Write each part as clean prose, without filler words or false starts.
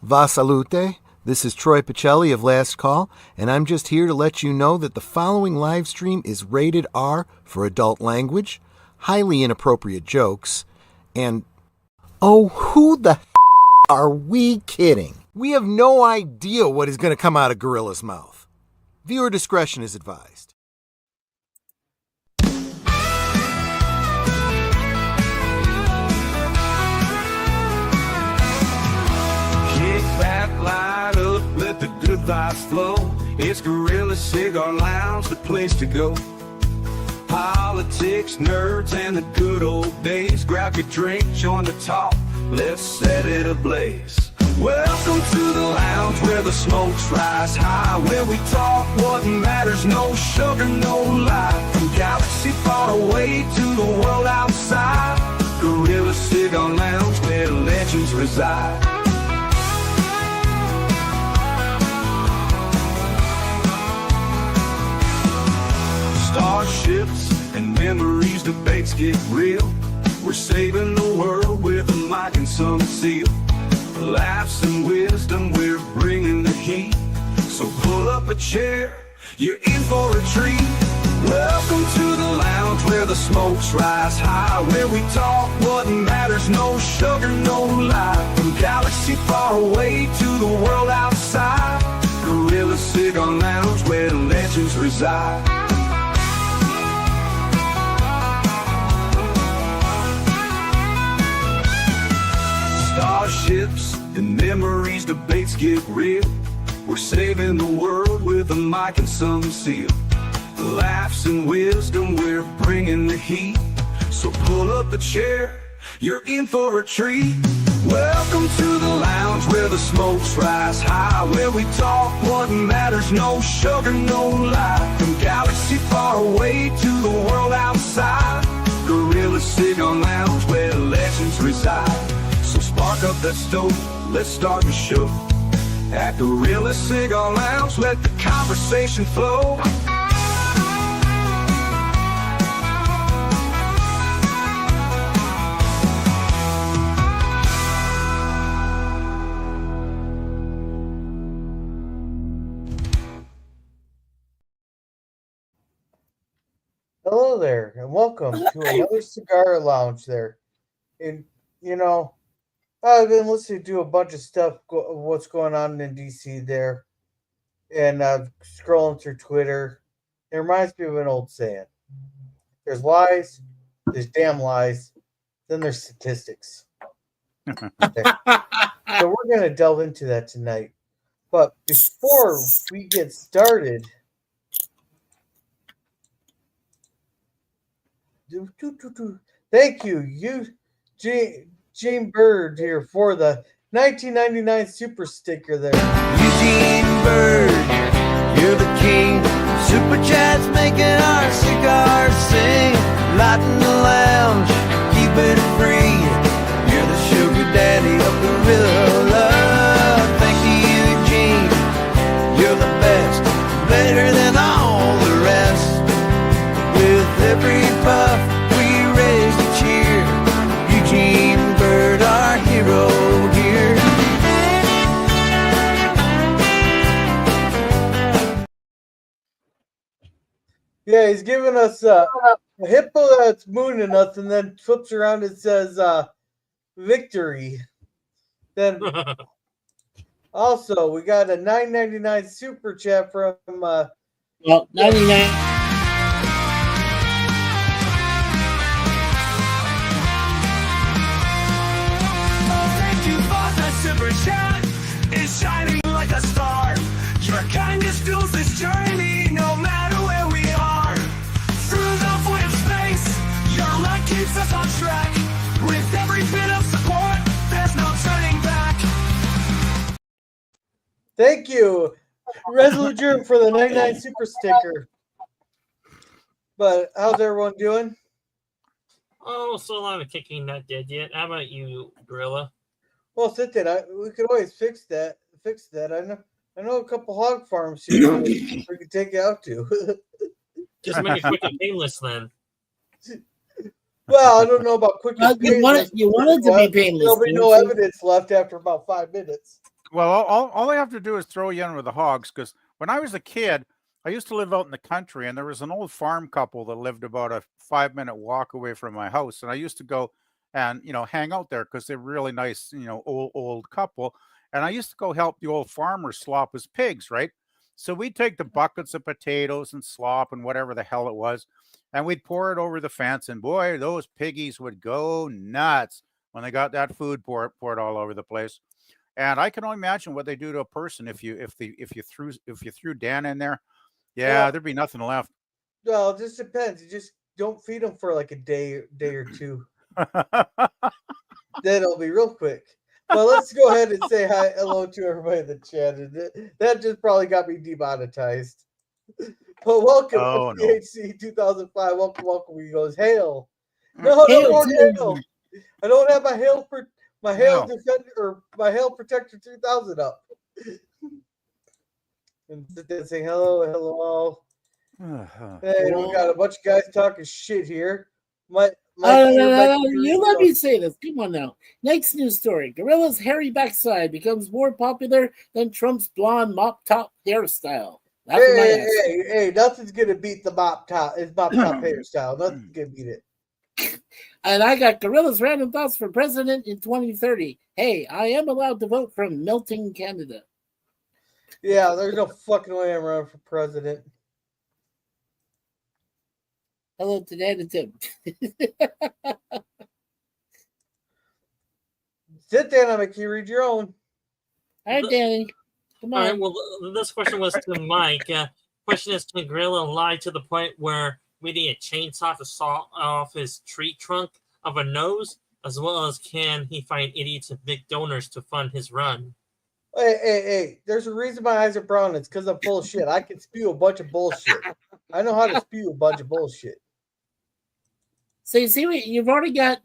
Va salute. This is Troy Pacelli of Last Call, and I'm just here to let you know that the following live stream is rated R for adult language, highly inappropriate jokes, and oh, who the are we kidding? We have no idea what is going to come out of Gorilla's mouth. Viewer discretion is advised. Back, light up, let the good vibes flow. It's Gorilla Cigar Lounge, the place to go. Politics, nerds, and the good old days. Grab your drink, join the talk, let's set it ablaze. Welcome to the lounge where the smokes rise high, where we talk what matters, no sugar, no lie. From galaxy far away to the world outside, Gorilla Cigar Lounge where legends reside. Starships and memories, debates get real. We're saving the world with a mic and some seal. Laughs and wisdom, we're bringing the heat. So pull up a chair, you're in for a treat. Welcome to the lounge where the smokes rise high, where we talk what matters, no sugar, no lie. From galaxy far away to the world outside, Gorilla Cigar Lounge where legends reside. Starships and memories, debates get real. We're saving the world with a mic and some seal. Laughs and wisdom, we're bringing the heat. So pull up a chair, you're in for a treat. Welcome to the lounge where the smokes rise high, where we talk what matters, no sugar, no lie. From galaxy far away to the world outside, Gorilla Cigar Lounge where legends reside. So spark up that stove, let's start the show. At Gorilla Cigar Lounge, let the conversation flow. Hello there, and welcome to another Cigar Lounge there. And, you know, I've been listening to a bunch of stuff, what's going on in DC there, and scrolling through Twitter. It reminds me of an old saying. There's lies, there's damn lies, then there's statistics. So we're going to delve into that tonight. But before we get started, thank you, Gene Bird here for the 1999 super sticker there. Eugene Bird, you're the king. Super chats making our cigars sing. Lighting the lounge, keeping it free. You're the sugar daddy of Gorilla. Thank you, Eugene. You're the best, better than all the rest. With every puff, we raise a cheer. Eugene Bird, our hero here. Yeah, he's giving us a hippo that's mooning us, and then flips around and says victory. Then also we got a $9.99 super chat from 99. Super chat is shining like a star. Your kindness fuels this journey, no matter where we are. Through the void of space, your light keeps us on track. With every bit of support, there's no turning back. Thank you, Resolute Germ, for the 99 super sticker. But how's everyone doing? Oh, still on a kicking, not dead yet. How about you, Gorilla? Well, sit there. We could always fix that. I know a couple hog farms here we could take you out to. Just make it quick and painless then. Well, I don't know about quick and painless. You want it to be painless. There'll be no evidence left after about 5 minutes. Well, all I have to do is throw you in with the hogs, because when I was a kid, I used to live out in the country, and there was an old farm couple that lived about a 5-minute walk away from my house, and I used to go and hang out there because they're really nice, old couple, and I used to go help the old farmer slop his pigs, right? So we'd take the buckets of potatoes and slop and whatever the hell it was, and we'd pour it over the fence, and boy, those piggies would go nuts when they got that food poured all over the place. And I can only imagine what they do to a person if you threw Dan in there. Yeah, Well, there'd be nothing left. well, it just depends. You just don't feed them for like a day or two. Then it'll be real quick. But let's go ahead and say hello to everybody in the chat. And that just probably got me demonetized. But welcome, Oh no. FPHC 2005. Welcome. He goes, hail. No more hail. I don't have my hail No. defender or my hail protector 3000 up. And then saying hello. Hey, we got a bunch of guys talking shit here. You let me say this. Come on now. Next news story. Gorilla's hairy backside becomes more popular than Trump's blonde mop top hairstyle. Hey, nothing's gonna beat the mop top. It's mop top hairstyle. Nothing's gonna beat it. And I got Gorilla's random thoughts for president in 2030. Hey, I am allowed to vote from Milton, Canada. Yeah, there's no fucking way I'm running for president. Hello to Dan and Tim. Sit down, I'll make you read your own. All right, Danny. Come on. All right, well, this question was to Mike. Question is, can Gorilla lie to the point where we need a chainsaw to saw off his tree trunk of a nose, as well as can he find idiots and big donors to fund his run? Hey, there's a reason my eyes are brown. It's because I'm full of shit. I can spew a bunch of bullshit. I know how to spew a bunch of bullshit. So you see, you've already got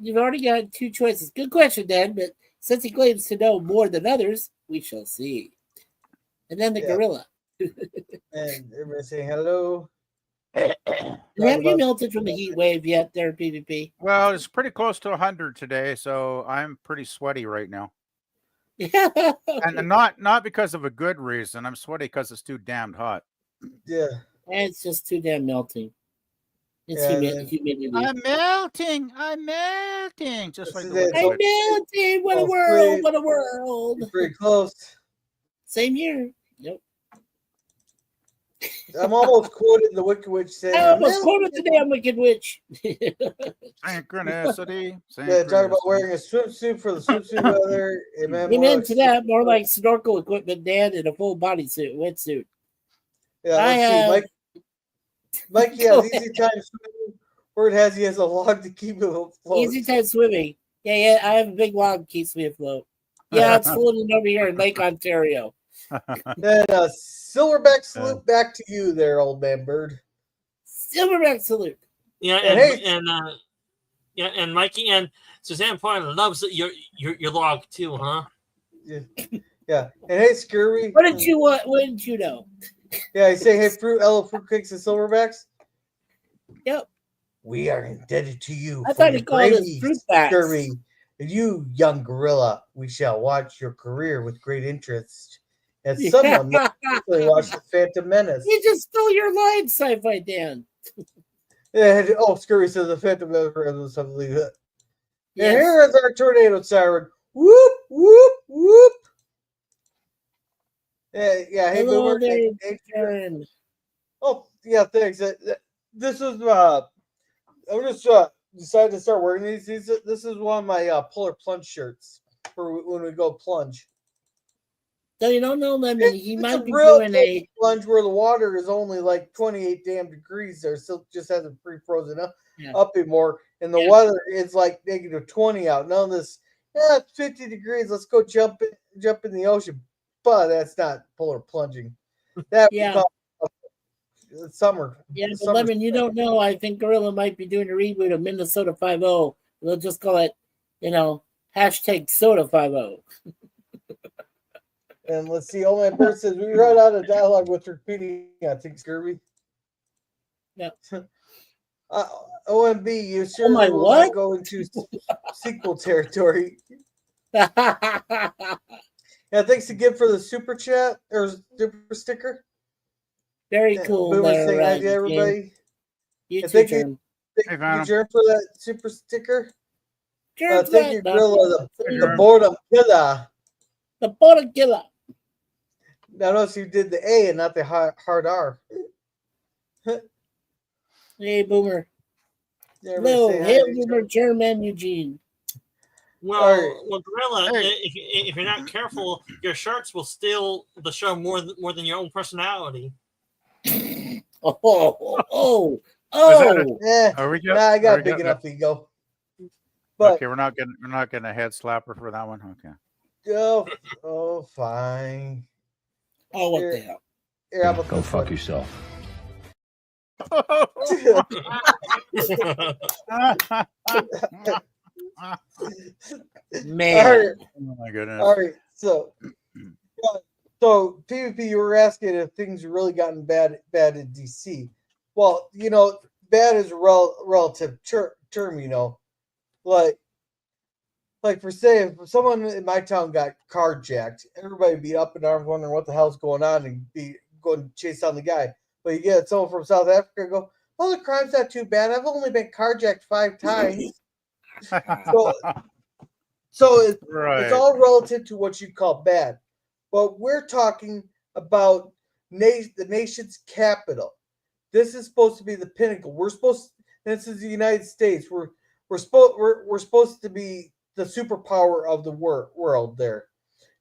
two choices. Good question, Dan. But since he claims to know more than others, we shall see. And then the gorilla. And everybody saying hello. Have you melted from the heat wave yet, there, PvP? Well, it's pretty close to 100 today, so I'm pretty sweaty right now. And not because of a good reason. I'm sweaty because it's too damned hot. Yeah. And it's just too damn melting. It's humidity. I'm melting. Just like the I'm melting. What a world. What a world. Pretty close. Same here. Yep. I'm almost quoted the Wicked Witch saying. I almost quoted the damn Wicked Witch. Synchronicity. Yeah, talk about wearing a swimsuit for the swimsuit weather. Amen to that. More like snorkel equipment, Dan, in a full bodysuit, wetsuit. Yeah, let's see. Mikey has easy time swimming. Word has he has a log to keep him afloat. Easy time swimming. Yeah, I have a big log that keeps me afloat. Yeah, it's floating over here in Lake Ontario. Then silverback salute back to you there, old man bird. Silverback salute. Yeah, and Mikey and Suzanne Potter loves your log too, huh? Yeah. And hey, Scurvy. What did you know? Yeah, he's saying, hey, fruit cakes and silverbacks. Yep. We are indebted to you. I thought he called us fruit bats. Scurvy. You, young gorilla, we shall watch your career with great interest. As someone must watch the Phantom Menace. You just stole your line, Sci-Fi Dan. Yeah, Scurvy says the Phantom Menace. And here is our tornado siren. Whoop, whoop, whoop. Yeah. Hey, hello there, oh, yeah, thanks. This is I'm just decided to start wearing these. This is one of my polar plunge shirts for when we go plunge. So you don't know, Lemon. He might be real doing a plunge where the water is only like 28 damn degrees. There still just hasn't pre-frozen up anymore, and the weather is like -20 out. None of this. Yeah, it's 50 degrees. Let's go jump in the ocean. But that's not polar plunging. That summer. Yeah, but Lemon, you don't know. I think Gorilla might be doing a reboot of Minnesota 5-0. We'll just call it, hashtag Soda 5-0. And let's see. Old Man Bird says we run out of dialogue with repeating. I think Scurvy. Yeah. OMB, you sure will not go into sequel territory? Yeah, thanks again for the super chat or super sticker. Very cool. Boomer There, saying hi to Eugene. everybody. You And too, thank you, Germ. Hey, thank you, Phantom. Germ, for that super sticker. Germ's Thank you, not- Gorilla, Hey, the Germ. boredom killer. The Bota Killer. Now notice you did the A and not the hard R. Hey, Boomer. Everybody Hello, say hi hail to each Boomer, other. Germ, and Eugene. Well, All right. well, Gorilla, Hey. if you're not careful, your shirts will steal the show more than your own personality. Oh. Are we Nah, I got are a big we enough ego. But Okay, we're not getting a head slapper for that one. Okay. oh, fine. Oh, what Here. the hell? Here, how about Go this fuck one? yourself. Man. All right. Oh my goodness. All right, so PvP, you were asking if things really gotten bad in DC. Well, bad is a relative term. Like for say, if someone in my town got carjacked, everybody would be up in arms, wondering what the hell's going on, and be going to chase down the guy. But you get someone from South Africa and go, "Oh, the crime's not too bad. I've only been carjacked 5 times." So it's Right. all relative to what you call bad. But we're talking about the nation's capital. This is supposed to be the pinnacle. This is the United States. We're supposed to be the superpower of the world there.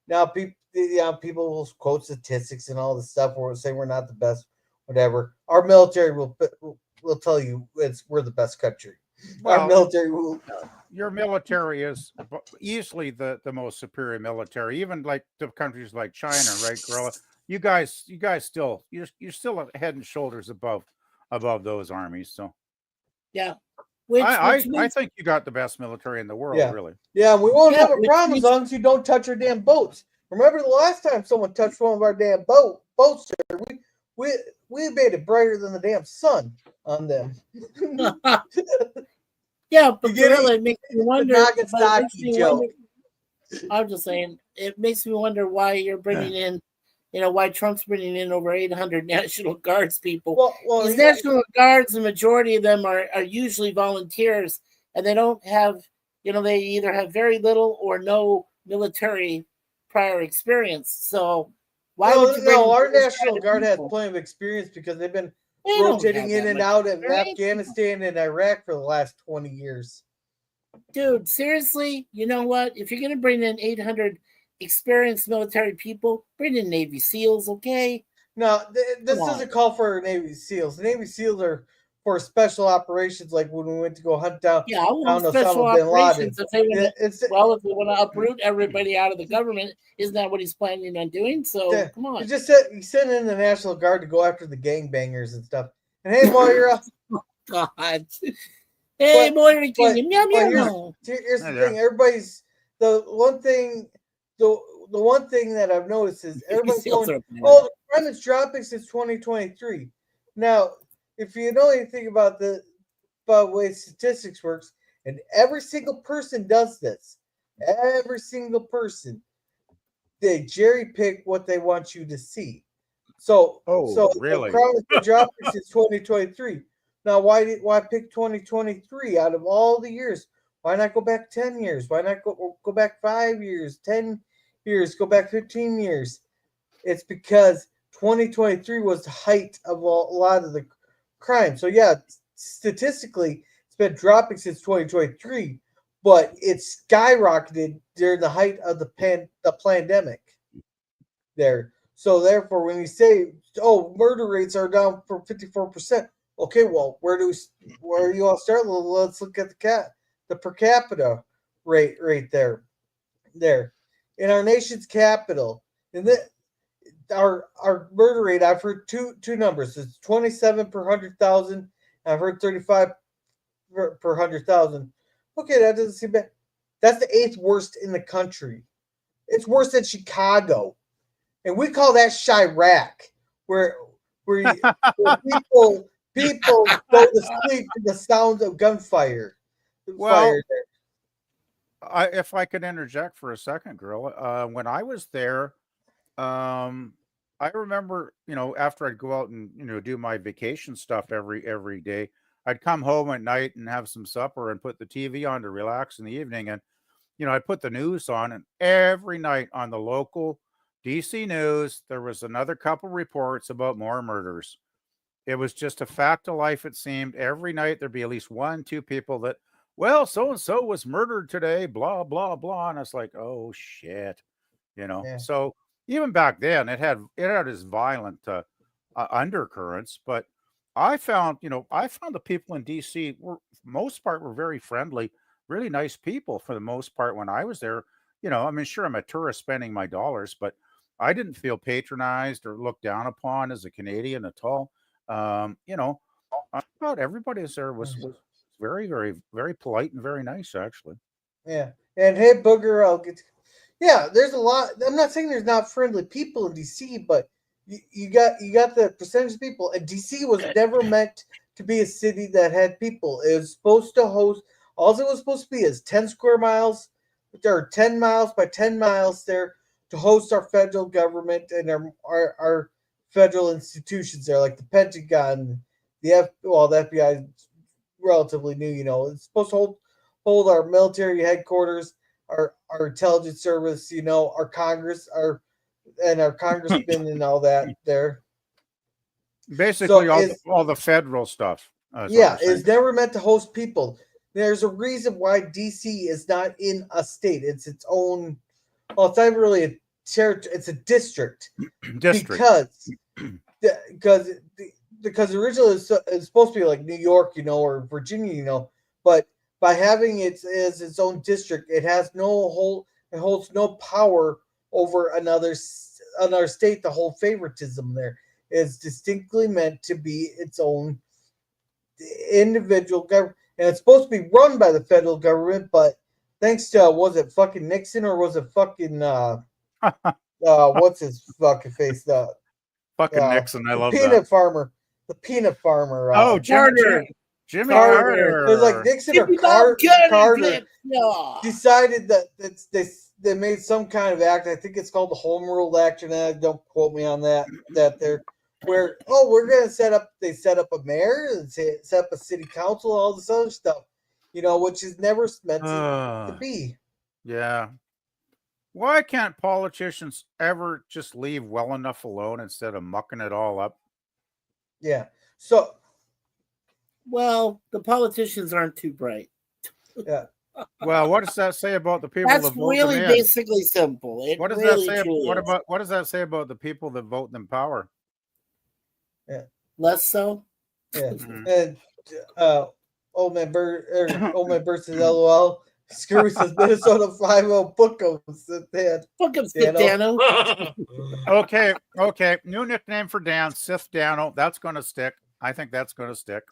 Now people will quote statistics and all this stuff or say we're not the best, whatever. Our military will tell you we're the best country. Our Well, military will your military is easily the most superior military, even like the countries like China, right, Gorilla? You guys still you're still head and shoulders above those armies. So Yeah. I means, think you got the best military in the world, Yeah. really. Yeah, we won't Yeah, have a which problem means- as long as you don't touch our damn boats. Remember the last time someone touched one of our damn boats there? We made it brighter than the damn sun on them. yeah, but You get Gorilla, it? it makes me wonder. Nagasaki joke. I'm just saying, it makes me wonder why you're bringing in, why Trump's bringing in over 800 National Guards people. Well, These National Guards, the majority of them are usually volunteers, and they don't have, they either have very little or no military prior experience. So why would you bring our those National kind of Guard has people? plenty of experience because they've been They don't rotating have in that and much out of experience. Afghanistan and Iraq for the last 20 years. Dude, seriously, you know what? If you're going to bring in 800 experienced military people, bring in Navy SEALs, okay? No, this Come on. doesn't call for Navy SEAls. The Navy SEAls are for special operations, like when we went to go hunt down Yeah, I want down special Osama bin Laden. operations. If they want It's if they want to uproot everybody out of the government, isn't that what he's planning on doing? So Yeah, come on. you send in the National Guard to go after the gangbangers and stuff. And hey, Moira, God. Hey, Moira King. Meow, but meow. here's the Hey there. thing. Everybody's the one thing that I've noticed is everybody's SEALs going, are bad. "Oh, the crime is dropping since 2023." Now, if you know anything about the way statistics works, and every single person does this, every single person, they cherry pick what they want you to see. So really? the crime has been dropping since 2023. Now, why pick 2023 out of all the years? Why not go back 10 years? Why not go back 5 years, 10 years, go back 15 years? It's because 2023 was the height of a lot of the crime. So yeah, statistically, it's been dropping since 2023, but it's skyrocketed during the height of the pandemic. There. So therefore, when you say, "Oh, murder rates are down for 54%," okay, well, where do you all start? Let's look at the per capita rate there. In our nation's capital, our murder rate, I've heard two numbers. It's 27 per 100,000. I've heard 35 per 100,000. Okay, that doesn't seem bad. That's the 8th worst in the country. It's worse than Chicago. And we call that Chirac, where people go to sleep to the sounds of gunfire. Well, if I could interject for a second, girl, when I was there, um, I remember, after I'd go out and do my vacation stuff every day, I'd come home at night and have some supper and put the TV on to relax in the evening, and I'd put the news on, and every night on the local DC news, there was another couple reports about more murders. It was just a fact of life, it seemed. Every night there'd be at least one, two people that, well, so and so was murdered today, blah, blah, blah. And it's like, oh shit. Yeah. So even back then it had its violent undercurrents, but I found the people in DC were, for the most part, were very friendly, really nice people for the most part when I was there. I mean, sure, I'm a tourist spending my dollars, but I didn't feel patronized or looked down upon as a Canadian at all. I thought everybody there was very, very, very polite and very nice, actually. Yeah. And hey, Booger, I'll get. Yeah, there's a lot. I'm not saying there's not friendly people in DC, but you got the percentage of people. And DC was never meant to be a city that had people. It was supposed to host. All it was supposed to be is 10 square miles, or 10 miles by 10 miles there to host our federal government and our federal institutions there, like the Pentagon, the FBI is relatively new. It's supposed to hold our military headquarters, our intelligence service, our Congress, our congressmen and all that there. Basically, So all the federal stuff. Is what yeah, you're saying. it's never meant to host people. There's a reason why DC is not in a state. It's its own. Well, it's not really a territory. It's a district District. because because originally it's supposed to be like New York, or Virginia, but by having it as its own district, it holds no power over another state. The whole favoritism there is distinctly meant to be its own individual government, and it's supposed to be run by the federal government. But thanks to was it fucking Nixon or was it fucking what's his fucking face Fucking Nixon, I love peanut that. farmer, the peanut farmer. Oh, Carter. Jimmy Carter. Carter. It was like Nixon or Jimmy Bob Carter yeah. decided that they made some kind of act. I think it's called the Home Rule Act, and don't quote me on that there. Where we're gonna set up a mayor and set up a city council, all this other stuff, which is never meant to be. Yeah. Why can't politicians ever just leave well enough alone instead of mucking it all up? Yeah. So Well, the politicians aren't too bright. yeah. Well, what does that say about the people That's that vote really them in? basically simple. It What does really that say? truly What is. about what does that say about the people that vote them power? Less so? Yeah. Mhm. And old man versus LOL. Screwy says Minnesota 5-0 book Book of Dano. Okay. New nickname for Dan, Sith Dano. That's going to stick. I think that's going to stick.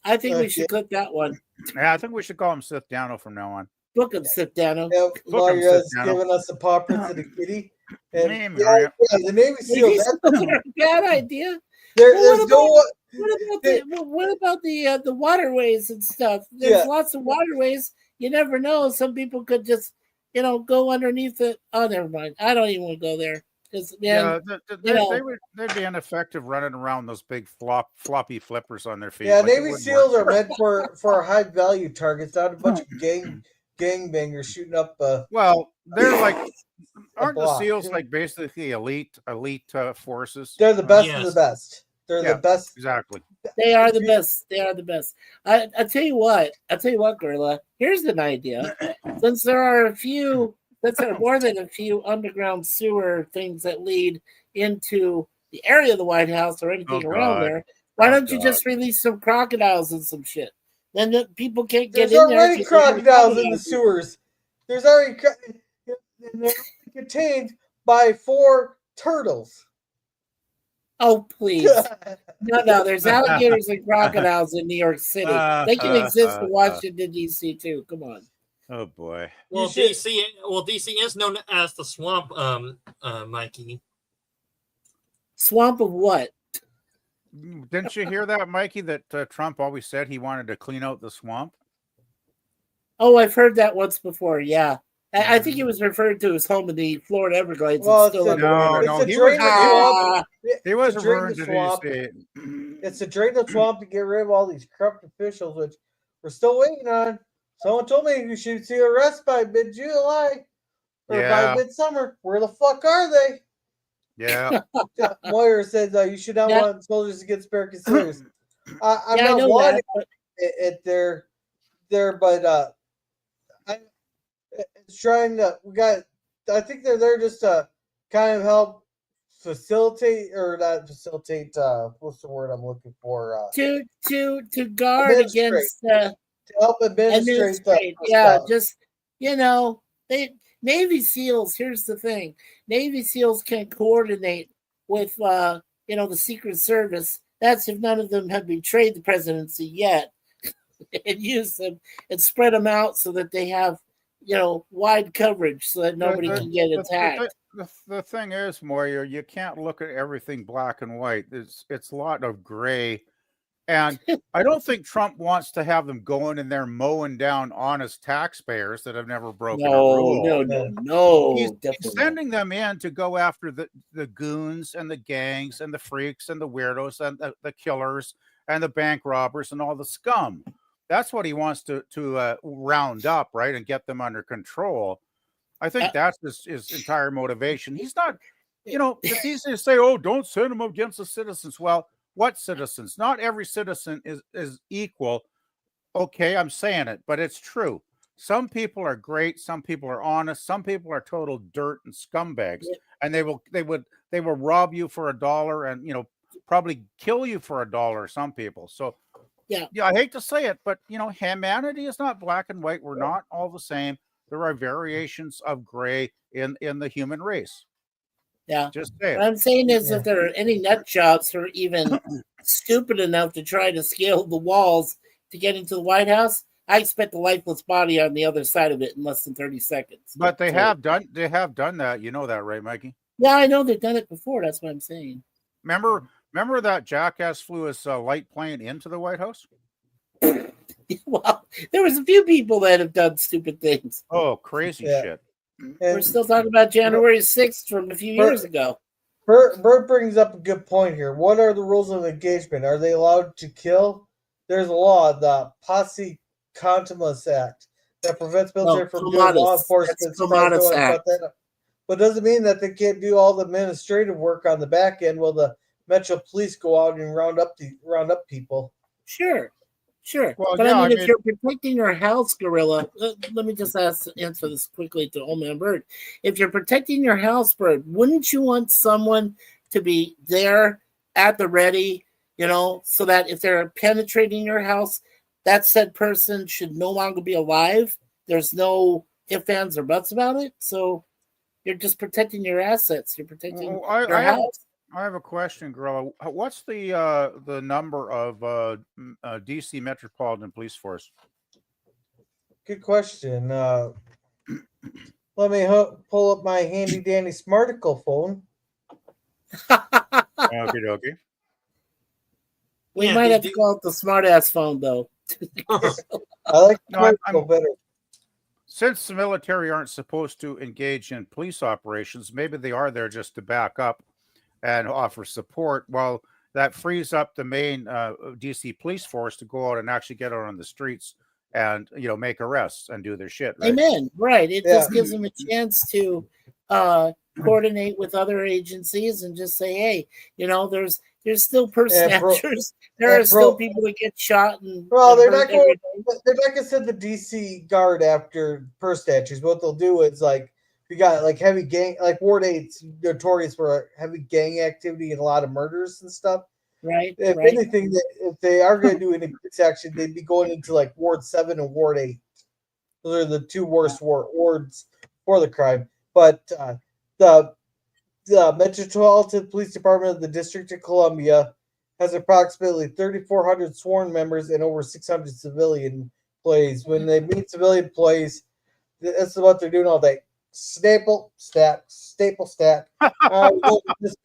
I think we should clip that one. Yeah, I think we should call him Sith Dano from now on. Book of Dano. Yeah, Look, Maria's Dano. giving us a paw prints of the kitty. And Hey, yeah, Maria. the Navy SEALs. Maybe a bad idea. There's no. What about the waterways and stuff? There's lots of waterways. You never know. Some people could just, go underneath it. Oh, never mind. I don't even want to go there because they'd be ineffective running around those big floppy flippers on their feet. Yeah, Like, it Navy wouldn't SEAls work. are meant for high value targets, not a bunch of gangbangers shooting up. Well, they're like, aren't the block. SEAls like basically elite forces? They're the best of Yes. the best. They're the best. Exactly. They are the best. They are the best. I tell you what, Gerla. Here's an idea. Since there are more than a few underground sewer things that lead into the area of the White House or anything around there, why don't you just release some crocodiles and some shit? Then the people can't get There's in there. already crocodiles in the sewers. There's already and they're contained by 4 turtles. Oh, please. No, there's alligators and crocodiles in New York City. They can exist in Washington, D.C. too. Come on. Oh boy. Well, DC is known as the swamp, Mikey. Swamp of what? Didn't you hear that, Mikey? That Trump always said he wanted to clean out the swamp. Oh, I've heard that once before. Yeah, I think he was referred to his home in the Florida Everglades. Well, It's still it's underwater. No, to he drain was the he, swamp. he was To drain referring the to swamp. DC. It's to drain the swamp to get rid of all these corrupt officials, which we're still waiting on. Someone told me you should see arrest by mid-July or by Yeah, midsummer. Where the fuck are they? yeah. Moyer says you should not Yeah, want soldiers to get spared serious. I'm yeah, I not know wanting that. But it there, but I, it's trying to. We got. I think they're there just to kind of help facilitate or not facilitate. What's the word I'm looking for? to guard Administrate against to help administrate administrate, the yeah, stuff. just they Navy SEALs. Here's the thing: Navy SEAls can coordinate with the Secret Service. That's if none of them have betrayed the presidency yet, and use them and spread them out so that they have wide coverage so that nobody The, can get the, attacked. the thing is, Moyer, you can't look at everything black and white. It's a lot of gray. And I don't think Trump wants to have them going in there mowing down honest taxpayers that have never broken a rule. He's Definitely not. sending them in to go after the goons and the gangs and the freaks and the weirdos and the killers and the bank robbers and all the scum. That's what he wants to round up, right, and get them under control. I think that's his entire motivation. He's not, it's easy to say, oh, don't send them against the citizens. Well, what citizens? Not every citizen is equal. Okay, I'm saying it, but it's true. Some people are great, some people are honest, some people are total dirt and scumbags, and they will rob you for $1 and probably kill you for $1. Some people. So yeah, I hate to say it, but humanity is not black and white. We're not all the same. There are variations of gray in the human race. Yeah. Just say it. What I'm saying is, if there are any nut jobs who are even stupid enough to try to scale the walls to get into the White House, I expect a lifeless body on the other side of it in less than 30 seconds. But they have done that. You know that, right, Mikey? Yeah, I know they've done it before. That's what I'm saying. Remember that jackass flew his light plane into the White House? Well, there was a few people that have done stupid things. Oh, crazy shit. We're still talking about January 6th from a few years ago. Bert brings up a good point here. What are the rules of engagement? Are they allowed to kill? There's a law, the Posse Contumace Act, that prevents military from doing law enforcement. But doesn't mean that they can't do all the administrative work on the back end while the Metro Police go out and round up people. Sure. Well, but I mean, if you're protecting your house, Gorilla, let me just answer this quickly to Old Man Bird. If you're protecting your house, Bird, wouldn't you want someone to be there at the ready, so that if they're penetrating your house, that said person should no longer be alive? There's no ifs, ands, or buts about it. So you're just protecting your assets. You're protecting your house. I have a question, Gorilla. What's the number of DC Metropolitan Police Force? Good question. Let me pull up my handy dandy smarticle phone. Okay. We might have to call it the smart-ass phone, though. I like the smarticle better. Since the military aren't supposed to engage in police operations, maybe they are there just to back up and offer support. Well, that frees up the main DC police force to go out and actually get out on the streets and make arrests and do their shit. Right? Amen. Right. It just gives them a chance to coordinate with other agencies and just say, hey, there's still purse snatchers. There are still people that get shot. They're not going to send the DC guard after purse snatchers. What they'll do is we got heavy gang, Ward 8's notorious for heavy gang activity and a lot of murders and stuff. Right. If anything, if they are going to do any action, they'd be going into Ward 7 and Ward 8. Those are the two worst wards for the crime. But the Metropolitan Police Department of the District of Columbia has approximately 3,400 sworn members and over 600 civilian employees. When they meet civilian employees, that's what they're doing all day. Staple, stack. This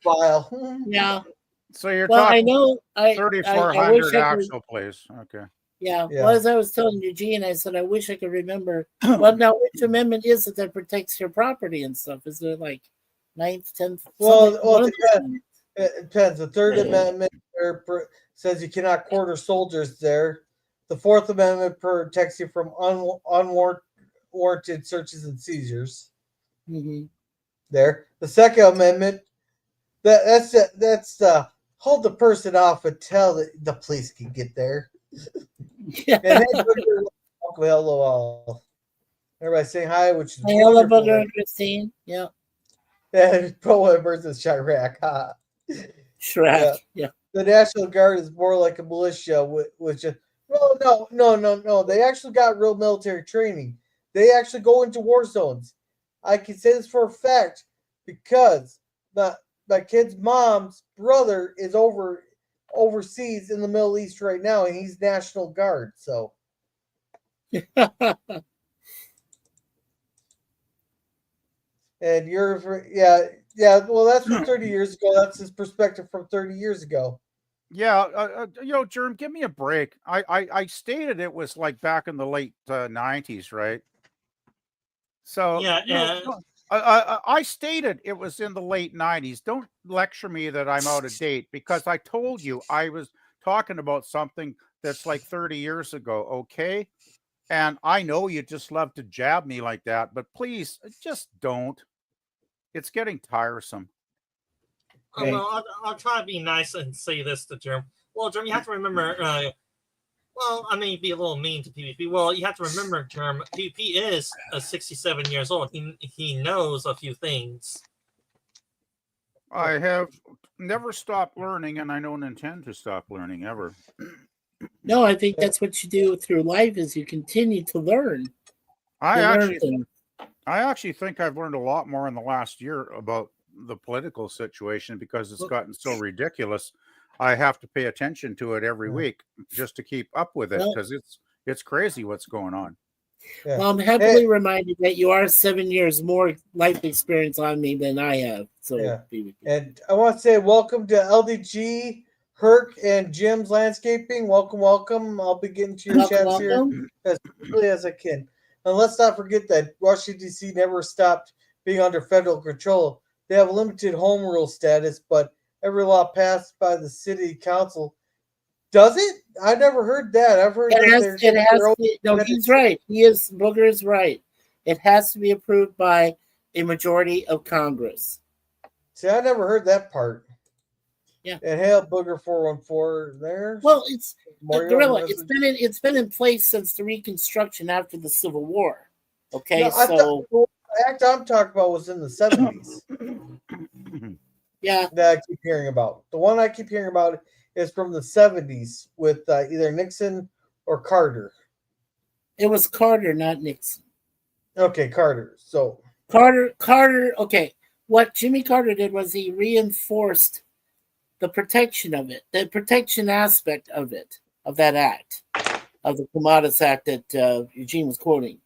file. Yeah. So you're talking 3,400 actual plays. Okay. Yeah. Yeah. Well, as I was telling Eugene, I said I wish I could remember. Well, now which amendment is it that protects your property and stuff? Is it like 9th, 10th? Well, One it of depends. It depends. The Third Amendment says you cannot quarter soldiers there. The Fourth Amendment protects you from unwarranted searches and seizures. Mhm. There. The Second Amendment that's hold the person off until the police can get there. Yeah. And then hello, everybody saying hi, which is Hello, Booger wonderful. and Christine. Yeah. And pro versus Chirac. Huh? Shrek. Yeah. The National Guard is more like a militia, which no. They actually got real military training. They actually go into war zones. I can say this for a fact because my kid's mom's brother is overseas in the Middle East right now, and he's National Guard. So, and yeah. Well, that's from 30 years ago. That's his perspective from 30 years ago. Yeah, Germ, give me a break. I stated it was like back in the late 90s, right? So, Yeah, I stated it was in the late 90s. Don't lecture me that I'm out of date because I told you I was talking about something that's like 30 years ago, okay? And I know you just love to jab me like that, but please just don't. It's getting tiresome. well, I'll try to be nice and say this to Jerm. Well, Jerm, you have to remember. Well, I may be a little mean to PvP. Well, you have to remember, Jerm. PvP is 67 years old. He knows a few things. I have never stopped learning, and I don't intend to stop learning ever. No, I think that's what you do through life is you continue to learn. I You learn actually things. I actually think I've learned a lot more in the last year about the political situation because it's gotten so ridiculous. I have to pay attention to it every week just to keep up with it Well- because it's crazy what's going on. Yeah. Well, I'm happily reminded that you are 7 years more life experience on me than I have. So, Yeah. And I want to say welcome to LDG, Herc, and Jim's Landscaping. Welcome. I'll be getting to your chats here as quickly as I can. And let's not forget that Washington, D.C. never stopped being under federal control. They have limited home rule status, but every law passed by the city council does it? I never heard that. I've heard no, he's right. Booger is right. It has to be approved by a majority of Congress. See, I never heard that part. Yeah. And hail Booger 414 there. Well, it's Gorilla. It's been in place since the Reconstruction after the Civil War. Okay, No, the act I'm talking about was in the 70s. Yeah. That I keep hearing about. The one I keep hearing about is from the 70s with either Nixon or Carter. It was Carter, not Nixon. Okay, Carter. So Carter. Okay, what Jimmy Carter did was he reinforced the protection of it, the protection aspect of it, of that act, of the Commodus Act that Eugene was quoting.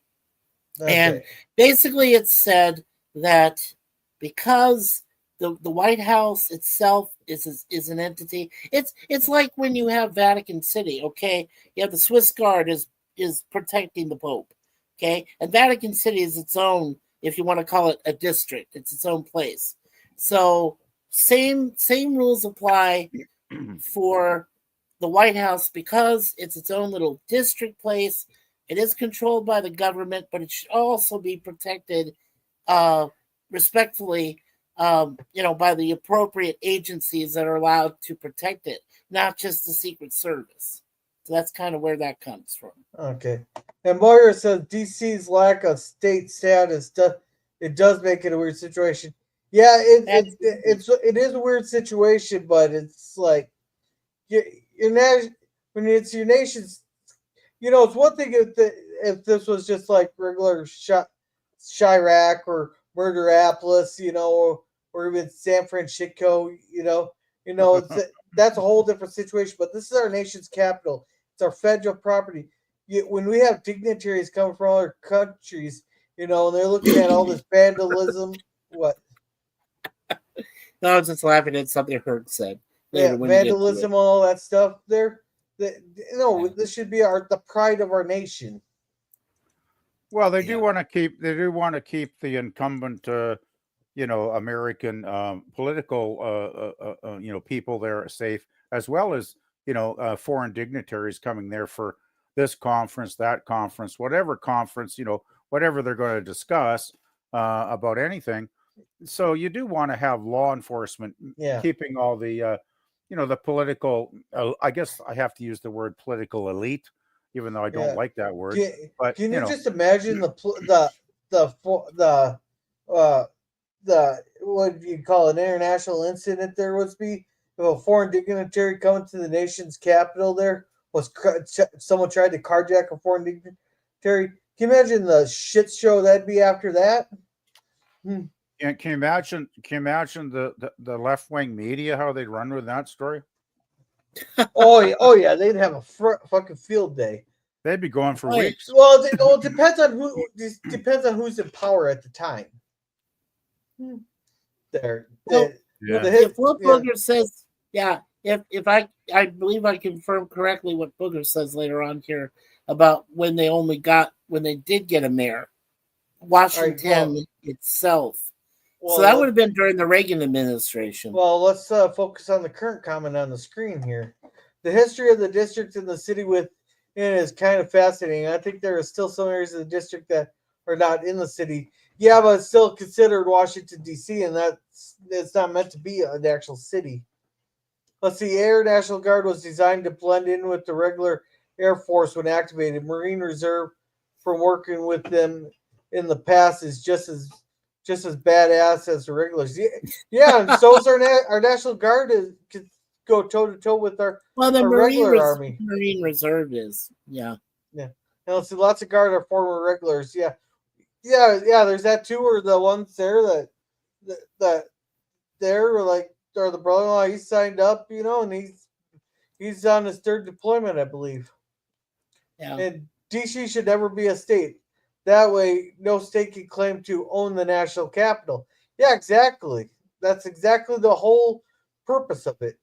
Okay. And basically it said that because the White House itself is an entity, it's like when you have Vatican City, okay? You have the Swiss Guard is protecting the Pope, okay? And Vatican City is its own, if you want to call it a district, it's its own place. So same rules apply for the White House because it's its own little district place. It is controlled by the government, but it should also be protected respectfully, by the appropriate agencies that are allowed to protect it, not just the Secret Service. So that's kind of where that comes from. Okay. And Moyer says DC's lack of state status does make it a weird situation. Yeah, it is a weird situation, but it's like when it's your nation's, it's one thing if this was just like regular Chirac or Murderapolis, or even San Francisco, that's a whole different situation. But this is our nation's capital. It's our federal property. When we have dignitaries coming from other countries, and they're looking at all this vandalism, what? No, I was just laughing at something Herc said. Yeah, vandalism, all that stuff. They're No, this should be the pride of our nation. Well, they Yeah. do want to keep the incumbent, American political, people there safe, as well as foreign dignitaries coming there for this conference, that conference, whatever conference, whatever they're going to discuss about anything. So you do want to have law enforcement Yeah. keeping all the, the political. I guess I have to use the word political elite, even though I don't Yeah. like that word. Can, But can you just imagine the what do you call an international incident there would be if a foreign dignitary coming to the nation's capital there someone tried to carjack a foreign dignitary. Can you imagine the shit show that'd be after that? And can you imagine? The left wing media how they'd run with that story? Oh yeah, they'd have a fucking field day. They'd be going for Right. weeks. Well, it depends on who's in power at the time. There, Well, Yeah. if what Booger says, if I believe I confirm correctly what Booger says later on here about when they did get a mayor, Washington itself. So that would have been during the Reagan administration. Well, let's focus on the current comment on the screen here. The history of the district and the city within is kind of fascinating. I think there are still some areas of the district that are not in the city. Yeah, but it's still considered Washington, D.C., and it's not meant to be an actual city. Let's see. Air National Guard was designed to blend in with the regular Air Force when activated. Marine Reserve, from working with them in the past, is just as badass as the regulars. Yeah, and so is our National Guard could go toe to toe with our regular army. Marine Reserve is yeah. And let's see, lots of guard are former regulars. Yeah. There's that too, or the ones there that they're like, or the brother-in-law, he signed up, and he's on his third deployment, I believe. Yeah. And DC should never be a state. That way, no state can claim to own the national capital. Yeah, exactly. That's exactly the whole purpose of it.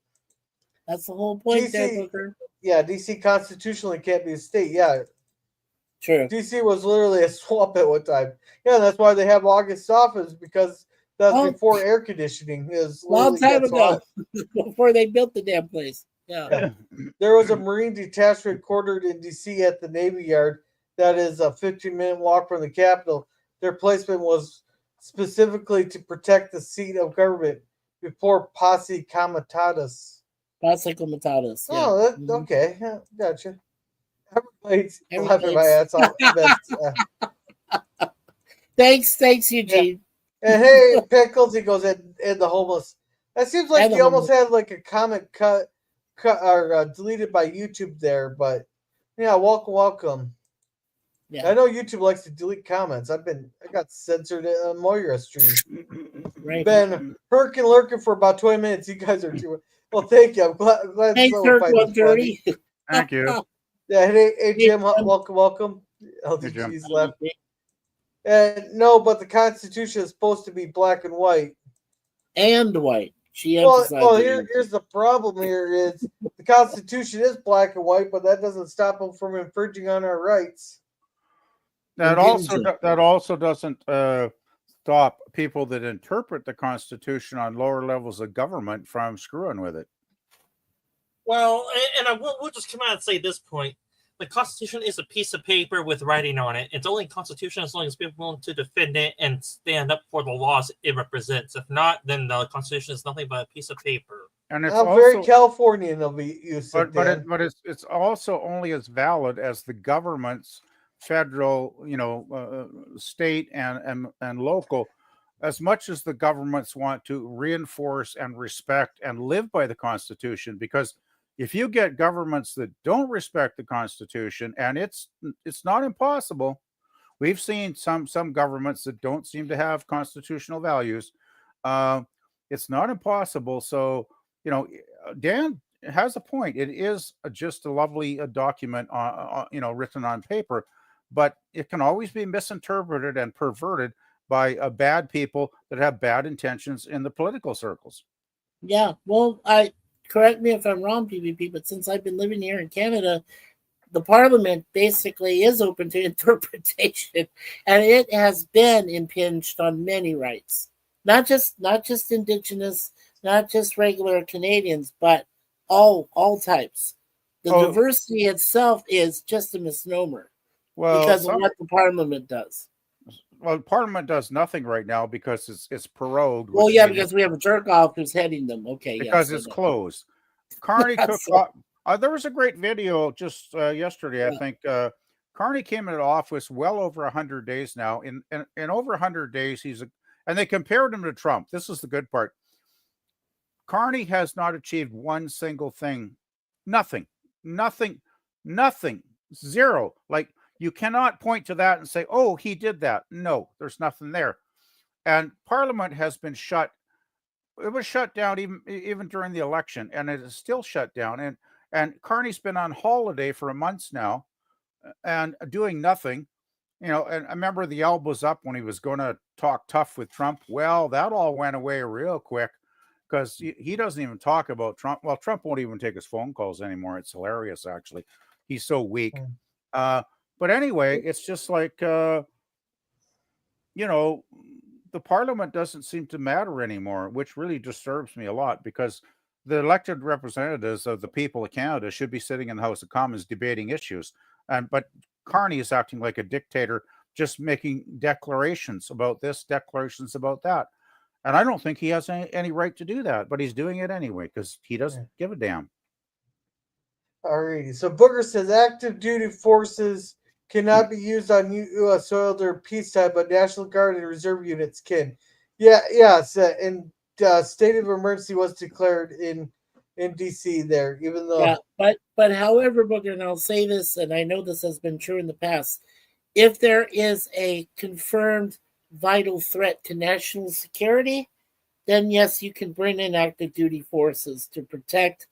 That's the whole point there, DC Booker. Yeah, DC constitutionally can't be a state. Yeah, True. DC was literally a swamp at one time. Yeah, that's why they have August off, is because that's before air conditioning. Is long time ago, before they built the damn place. Yeah. There was a Marine detachment quartered in DC at the Navy Yard. That is a 15-minute walk from the Capitol. Their placement was specifically to protect the seat of government before Posse Comitatus. Posse Comitatus. Yeah. Oh, okay. Yeah, gotcha. Everybody's laughing my ass off. Thanks, Eugene. Yeah. And hey, Pickles, he goes, and the homeless. That seems like he almost had like a comment cut or deleted by YouTube there, but yeah, welcome. Yeah. I know YouTube likes to delete comments. I got censored on Moira stream. Right. Been lurking for about 20 minutes. You guys are too well. Thank you. I'm glad. Thanks, Kirk 130. Thank you. Yeah. Hey, Jim. Welcome. LDG's left. No, but the Constitution is supposed to be black and white. And white. She emphasized. Well, here's the problem. Here is the Constitution is black and white, but that doesn't stop them from infringing on our rights. That also doesn't stop people that interpret the Constitution on lower levels of government from screwing with it. Well, and we'll just come out and say at this point, the Constitution is a piece of paper with writing on it. It's only a Constitution as long as people willing to defend it and stand up for the laws it represents. If not, then the Constitution is nothing but a piece of paper. And it's very Californian of you. But it's also only as valid as the government's federal, state and local, as much as the governments want to reinforce and respect and live by the Constitution. Because if you get governments that don't respect the Constitution, and it's not impossible, we've seen some governments that don't seem to have constitutional values. It's not impossible. So, Dan has a point. It is just a lovely document, written on paper, but it can always be misinterpreted and perverted by bad people that have bad intentions in the political circles. Yeah, well, correct me if I'm wrong, PvP, but since I've been living here in Canada, the Parliament basically is open to interpretation, and it has been impinged on many rights, not just Indigenous, not just regular Canadians, but all types. The Oh, diversity itself is just a misnomer well, because of what the Parliament does. Parliament does nothing right now because it's prorogued. Well, which yeah, means because we have a jerk off who's heading them. Okay, because yes, it's closed. Carney took So- there was a great video just yesterday, I think. Carney came into office well over 100 days now. In over 100 days, and they compared him to Trump. This is the good part. Carney has not achieved one single thing. Nothing. Zero. Like, you cannot point to that and say, oh, he did that. No, there's nothing there. And Parliament has been shut. It was shut down even during the election, and it is still shut down. And Carney's been on holiday for months now and doing nothing. And I remember the elbows up when he was going to talk tough with Trump. Well, that all went away real quick because he doesn't even talk about Trump. Well, Trump won't even take his phone calls anymore. It's hilarious, actually. He's so weak. But anyway, it's just like, the Parliament doesn't seem to matter anymore, which really disturbs me a lot because the elected representatives of the people of Canada should be sitting in the House of Commons debating issues. But Carney is acting like a dictator, just making declarations about this, declarations about that. And I don't think he has any right to do that, but he's doing it anyway because he doesn't give a damn. Alrighty. So Booker says active duty forces cannot be used on U.S. soil during peacetime, but National Guard and Reserve units can. And state of emergency was declared in D.C. there, even though. Yeah, but however, Booker, and I'll say this, and I know this has been true in the past, if there is a confirmed vital threat to national security, then yes, you can bring in active duty forces to protect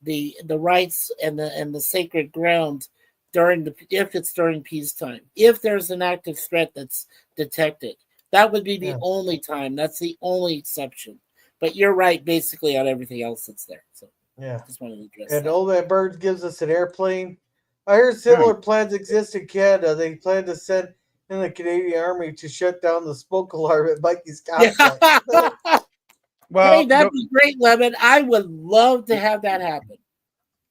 the rights and the sacred ground if it's during peacetime. If there's an active threat that's detected, that would be the only time. That's the only exception. But you're right, basically on everything else that's there. So just wanted to address And that. Old Man Bird gives us an airplane. I heard similar plans exist in Canada. They plan to send in the Canadian Army to shut down the smoke alarm at Mikey's campsite. Well, hey, that'd be great, Lemon. I would love to have that happen.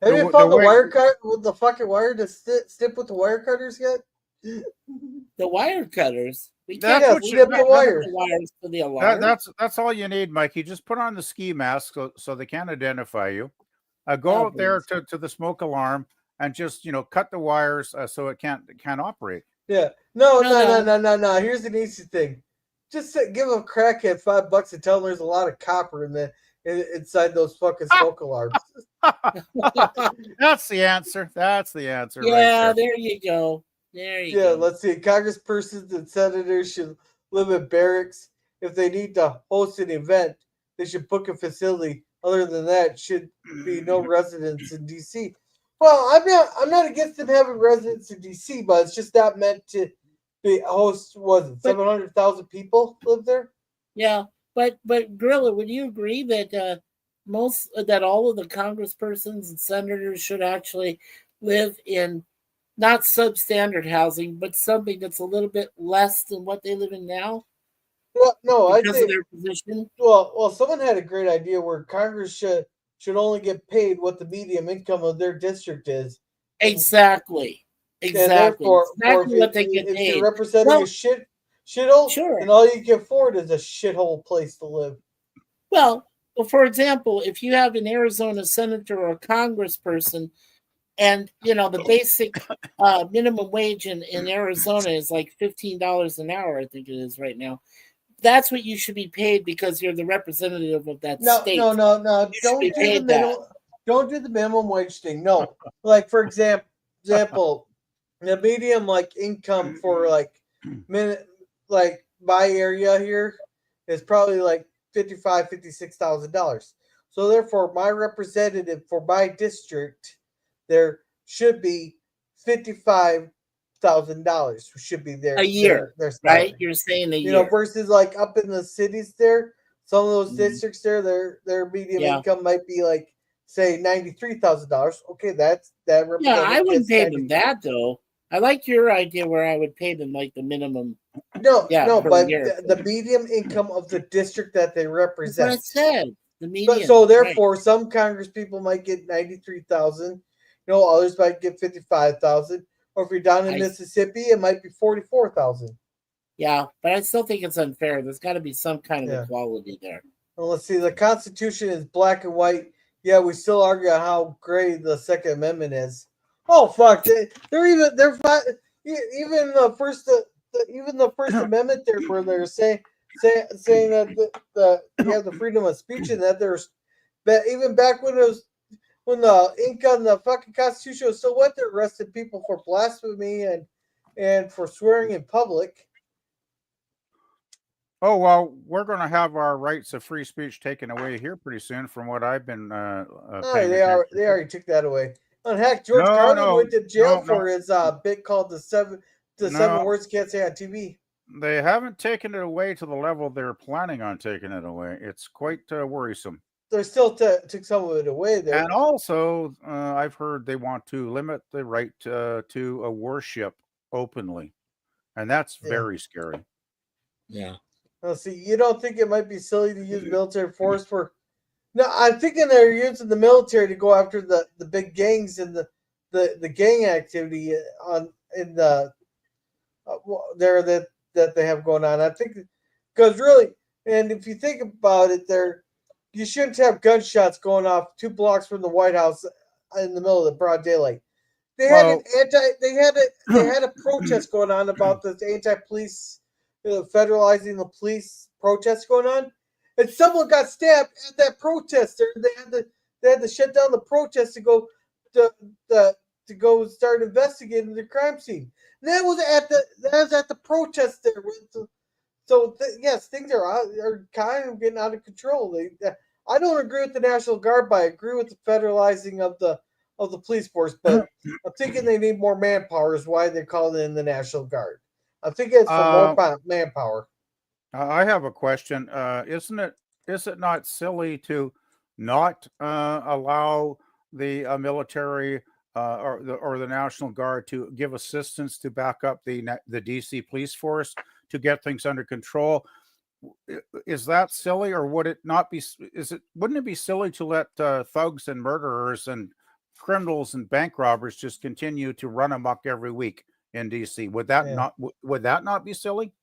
Have you found the wire cut with the fucking wire to snip with the wire cutters yet? The wire cutters. We That's can't what the wires for the alarm. That's all you need, Mikey. Just put on the ski mask so they can't identify you. Go out there to the smoke alarm and just cut the wires so it can't operate. Yeah. No. Here's an easy thing. Just give a crackhead $5 and tell them there's a lot of copper inside those fucking smoke alarms. That's the answer. That's the answer. Yeah, right there you go. There you go. Let's see. Congresspersons and senators should live in barracks. If they need to host an event, they should book a facility. Other than that, should be no residents in D.C. Well, I'm not against them having residents in D.C., but it's just not meant to be host. Was it 700,000 people live there? Yeah, but Gorilla, would you agree that that all of the congresspersons and senators should actually live in not substandard housing, but something that's a little bit less than what they live in now? Well, no, because of their position. Well, someone had a great idea where Congress should only get paid what the median income of their district is. Exactly. Exactly what they get paid. If you're representing a shithole, and all you can afford is a shithole place to live. Well, for example, if you have an Arizona senator or a congressperson, and the basic minimum wage in Arizona is like $15 an hour, I think it is right now. That's what you should be paid because you're the representative of that state. No. Don't do the minimum wage thing. No, like for example, the medium income for my area here is probably like $56,000. So therefore, my representative for my district there should be $55,000 should be there a year, right? You're saying a year, versus up in the cities there. Some of those districts there, their median income might be like say $93,000. Okay, that Yeah, representative I wouldn't gets pay 90. them that though. I like your idea where I would pay them like the minimum. No, Yeah, no, per but year. the medium income of the district that they That's what I represent. said. The But median. so right. therefore, some Congress people might get 93,000. Others might get 55,000. Or if you're down in I- Mississippi, it might be 44,000. Yeah, but I still think it's unfair. There's got to be some kind of Yeah. equality there. Well, let's see. The Constitution is black and white. Yeah, we still argue how gray the Second Amendment is. Oh fuck! Even the First Amendment there, where they're saying that you have the freedom of speech, and that there's, but even back when the ink on the fucking Constitution was still wet, they arrested people for blasphemy and for swearing in public. Oh, well, we're going to have our rights of free speech taken away here pretty soon, from what I've been paying They attention already took that away. And heck, George No, Carlin no, went to jail no, for his bit called the seven No. words you can't say on TV. They haven't taken it away to the level they're planning on taking it away. It's quite worrisome. They still took some of it away there. And also, I've heard they want to limit the right to a worship openly. And that's very scary. Yeah. Now, see, you don't think it might be silly to use military force for? No, I'm thinking they're using the military to go after the big gangs and the gang activity in the there that they have going on. I think because really, and if you think about it, you shouldn't have gunshots going off 2 blocks from the White House in the middle of the broad daylight. They had a protest going on about this anti-police, federalizing the police protest going on, and someone got stabbed at that protest. They had to shut down the protest to go start investigating the crime scene. And that was at the protest there. Yes, things are kind of getting out of control. I don't agree with the National Guard, but I agree with the federalizing of the police force. But I'm thinking they need more manpower. Is why they call it in the National Guard. I'm thinking it's for more manpower. I have a question. Is it not silly to not allow the military or the National Guard to give assistance to back up the DC police force to get things under control? Is that silly, or would it not be? Wouldn't it be silly to let thugs and murderers and criminals and bank robbers just continue to run amok every week in DC? Would that not be silly?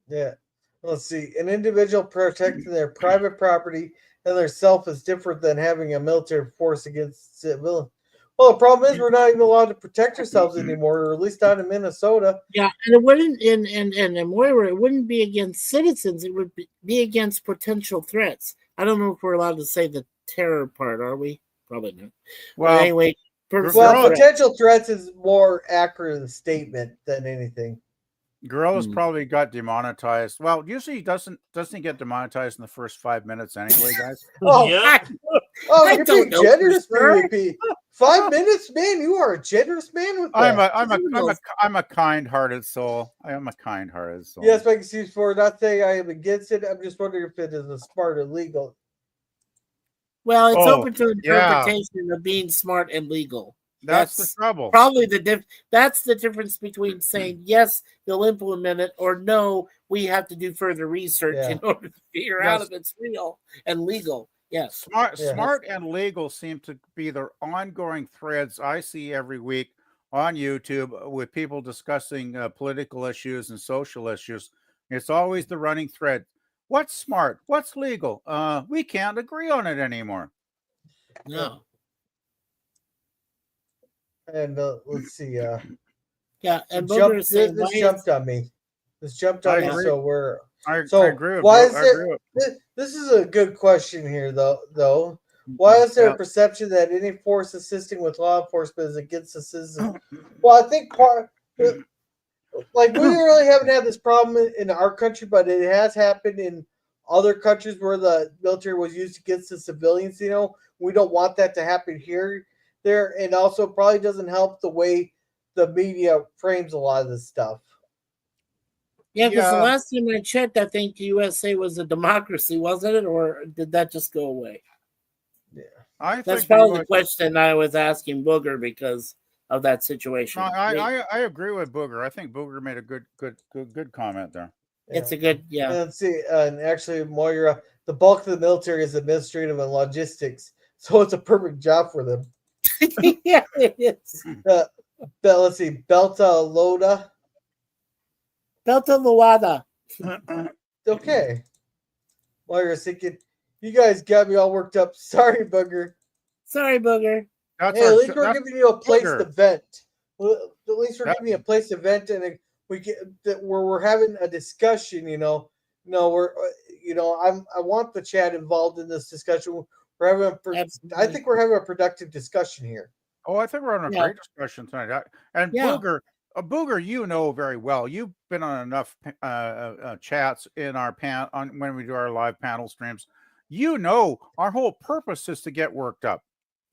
Yeah. Let's see. An individual protecting their private property and their self is different than having a military force against civilians. Well, the problem is we're not even allowed to protect ourselves anymore, or at least not in Minnesota. Yeah, and it wouldn't in Moira, it wouldn't be against citizens, it would be against potential threats. I don't know if we're allowed to say the terror part, are we? Probably not. Well, but anyway, potential threats is more accurate statement than anything. Gorilla's probably got demonetized. Well, usually doesn't he get demonetized in the first 5 minutes anyway, guys? Yeah. You're being generous, PvP. 5 minutes, man. You are a generous man with that. I'm a kind-hearted soul. I am a kind-hearted soul. Yes, my excuse for not saying I am against it. I'm just wondering if it is a smart and legal. Well, it's open to interpretation of being smart and legal. That's the trouble. Probably that's the difference between saying yes, they'll implement it, or no, we have to do further research in order to figure out if it's real and legal. Yes. Smart and legal seem to be the ongoing threads I see every week on YouTube with people discussing political issues and social issues. It's always the running thread. What's smart? What's legal? We can't agree on it anymore. No. And let's see. And this jumped on me. This jumped on me. So we're. I agree. This is a good question here, though. Why is there a perception that any force assisting with law enforcement is against the citizens? Well, I think we really haven't had this problem in our country, but it has happened in other countries where the military was used against the civilians. We don't want that to happen there, and also probably doesn't help the way the media frames a lot of this stuff. Yeah, because the last time I checked, I think USA was a democracy, wasn't it? Or did that just go away? I That's think probably the question I was asking Booger because of that no, situation. I agree with Booger. I think Booger made a good comment there. It's a good, And let's see, and actually, Moira, the bulk of the military is administrative and logistics, so it's a perfect job for them. Yeah, it is. Let's see, Belta Loda. Belta Luada. Okay. Moira's thinking, you guys got me all worked up. Sorry, Booger. Sorry, Booger. That's Hey, our at least we're that's giving you a place Booger. to vent. Well, at least we're That- giving you a place to vent, and we get that where we're having a discussion. No, we're I want the chat involved in this discussion. We're having I Absolutely. think we're having a productive discussion here. Oh, I think we're having a Yeah. great discussion tonight. And Yeah. Booger, you know very well. You've been on enough chats in our when we do our live panel streams. You know our whole purpose is to get worked up.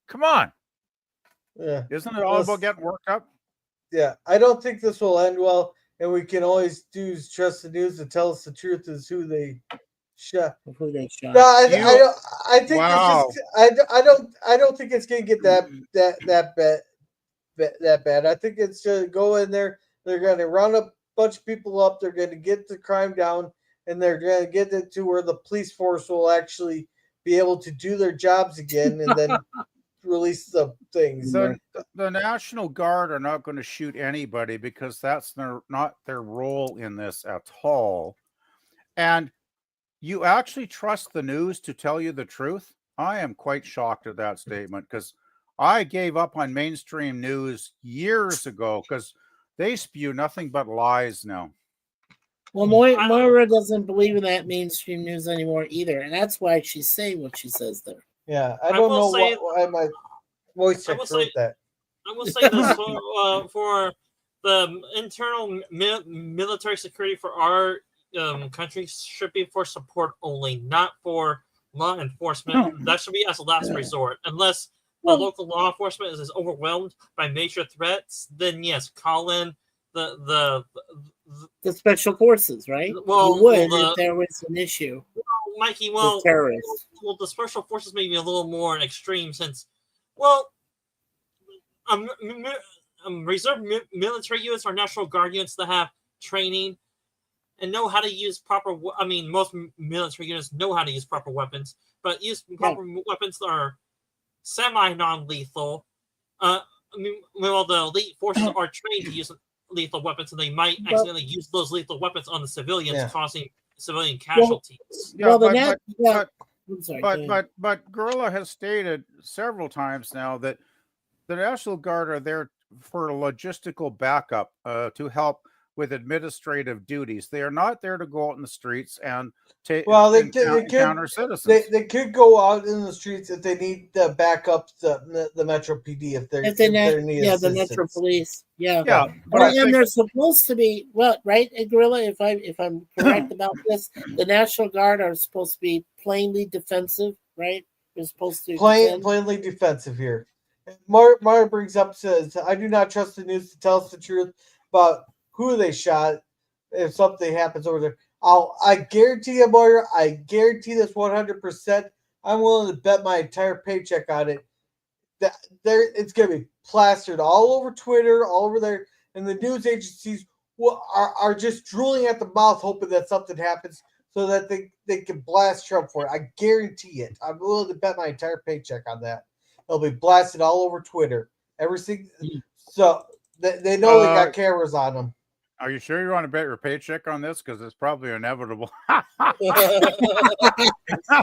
Come on, Yeah, isn't it all about getting worked up? yeah. I don't think this will end well, and we can always trust the news to tell us the truth is who they shot. Who they shot. No, I don't. I think Wow. it's just. I don't think it's gonna get that bad. I think it's gonna go in there. They're gonna round a bunch of people up. They're gonna get the crime down, and they're gonna get it to where the police force will actually be able to do their jobs again, and then release the things. The National Guard are not going to shoot anybody because that's not their role in this at all. And you actually trust the news to tell you the truth? I am quite shocked at that statement because I gave up on mainstream news years ago because they spew nothing but lies now. Well, Moira doesn't believe in that mainstream news anymore either, and that's why she's saying what she says there. Yeah, I don't know why my voice check wrote that. I will say this for the internal military security for our country should be for support only, not for law enforcement. That should be as a last resort. Unless the local law enforcement is overwhelmed by major threats, then yes, call in the special forces, right? Well, you would if there was an issue. Mikey, with terrorists. Well, the special forces may be a little more extreme since, reserve military units are National Guard units that have training and know how to use proper. Most military units know how to use proper weapons, but use proper weapons that are semi-non-lethal. The elite forces are trained to use lethal weapons, and they might accidentally use those lethal weapons on the civilians, causing civilian casualties. But Gorilla has stated several times now that the National Guard are there for logistical backup to help with administrative duties. They are not there to go out in the streets and encounter citizens. They could go out in the streets if they need to back up the Metro PD if they need assistance. The Metro Police. And they're supposed to be right, Gorilla. If I'm correct about this, the National Guard are supposed to be plainly defensive, right? They're supposed to plainly defensive here. Mara brings up, says, I do not trust the news to tell us the truth about who they shot if something happens over there. I guarantee you, Moira, I guarantee this 100%. I'm willing to bet my entire paycheck on it. That it's going to be plastered all over Twitter, all over there, and the news agencies are just drooling at the mouth hoping that something happens so that they can blast Trump for it. I guarantee it. I'm willing to bet my entire paycheck on that. It'll be blasted all over Twitter. So they know they got cameras on them. Are you sure you want to bet your paycheck on this? Because it's probably inevitable.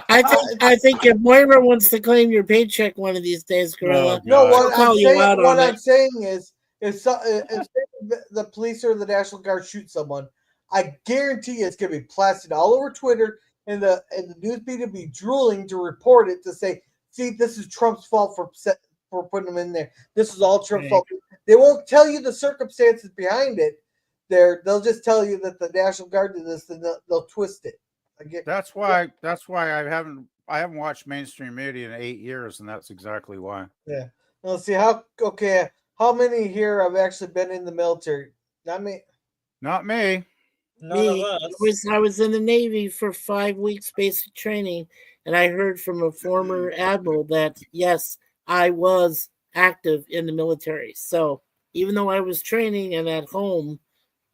I think if Moira wants to claim your paycheck one of these days, Gorilla, what I'm saying is, if the police or the National Guard shoot someone, I guarantee it's going to be plastered all over Twitter, and the news media be drooling to report it to say, "See, this is Trump's fault for putting them in there. This is all Trump's fault." They won't tell you the circumstances behind it. They'll just tell you that the National Guard did this, and they'll twist it. That's why I haven't watched mainstream media in 8 years, and that's exactly why. Yeah. Let's see how many here have actually been in the military? Not me. Not me. None of Me, us. I was in the Navy for 5 weeks basic training, and I heard from a former admiral that yes, I was active in the military. So even though I was training and at home,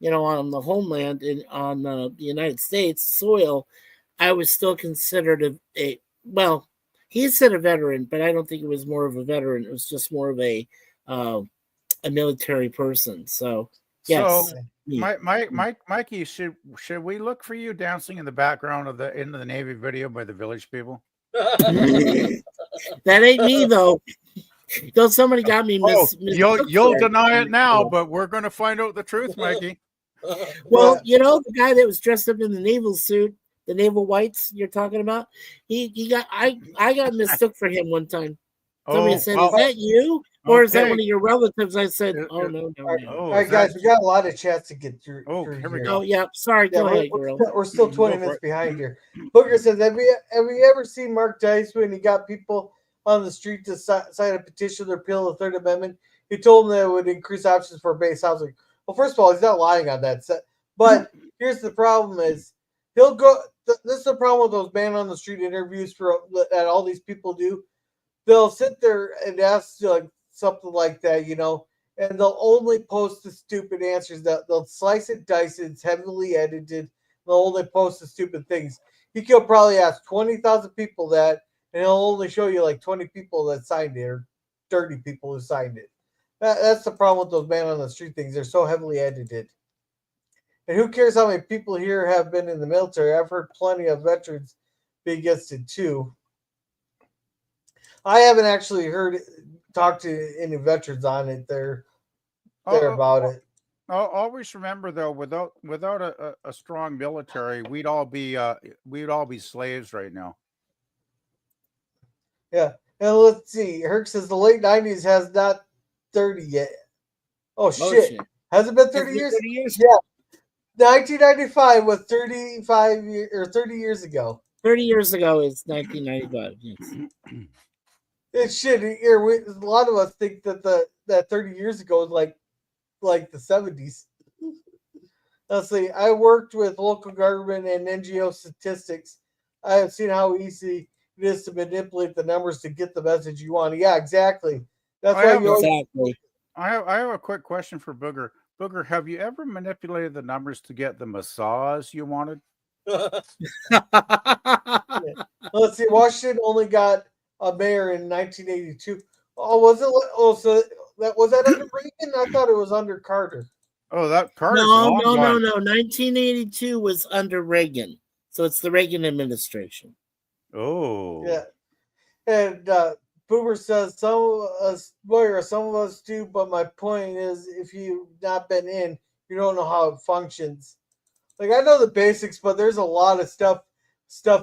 on the homeland on the United States soil, I was still considered a well. He said a veteran, but I don't think it was more of a veteran. It was just more of uh, a military person. So So, yes, me. Mikey, should we look for you dancing in the background of the into the Navy video by the Village People? That ain't me though. Though somebody got me Oh, mistook you'll for it. deny it now, but we're going to find out the truth, Mikey. Well, the guy that was dressed up in the naval suit, the naval whites you're talking about, he got I got mistook for him one time. Somebody Oh, said, "Is well, that you, or is that okay. one of your relatives?" I said, It- "Oh it- no, no, All right, no." all oh, right, is guys, that? we got a lot of chats to get through. Oh, through here we here. go. Oh yeah, sorry. Yeah, Go ahead, girl. we're still 20 Go for minutes it. behind here. Booker says, have you ever seen Mark Dice when he got people on the street to sign a petition to repeal the Third Amendment? He told them that it would increase options for base housing. Well, first of all, he's not lying on that. But here's the problem: is he'll go. This is the problem with those man on the street interviews that all these people do. They'll sit there and ask like something like that, and they'll only post the stupid answers. That they'll slice it, dice it. It's heavily edited. They'll only post the stupid things. He could probably ask 20,000 people that, and he'll only show you like 20 people that signed it or 30 people who signed it. That's the problem with those man on the street things. They're so heavily edited. And who cares how many people here have been in the military? I've heard plenty of veterans be against it too. I haven't actually talked to any veterans on it. They're Oh, about it. always remember though, without a strong military, we'd all be slaves right now. Yeah. And let's see. Herc says the late 90s has not 30 yet. Oh shit. Has it been 30 years? 30 years. Yeah. 1995 was 35 years or 30 years ago. 30 years ago is 1995. Yes. It's shit. Here, a lot of us think that that 30 years ago is like the 70s. Let's see. I worked with local government and NGO statistics. I have seen how easy it is to manipulate the numbers to get the message you want. Yeah, exactly. That's why you always. Exactly. I have a quick question for Booger. Booger, have you ever manipulated the numbers to get the massage you wanted? Let's see. Washington only got a mayor in 1982. Oh, was it? Oh, so was that under Reagan? I thought it was under Carter. Oh, that Carter's No. long gone. 1982 was under Reagan, so it's the Reagan administration. Oh, Yeah, and Boomer says some of us, lawyer, some of us do, but my point is, if you've not been in, you don't know how it functions. Like I know the basics, but there's a lot of stuff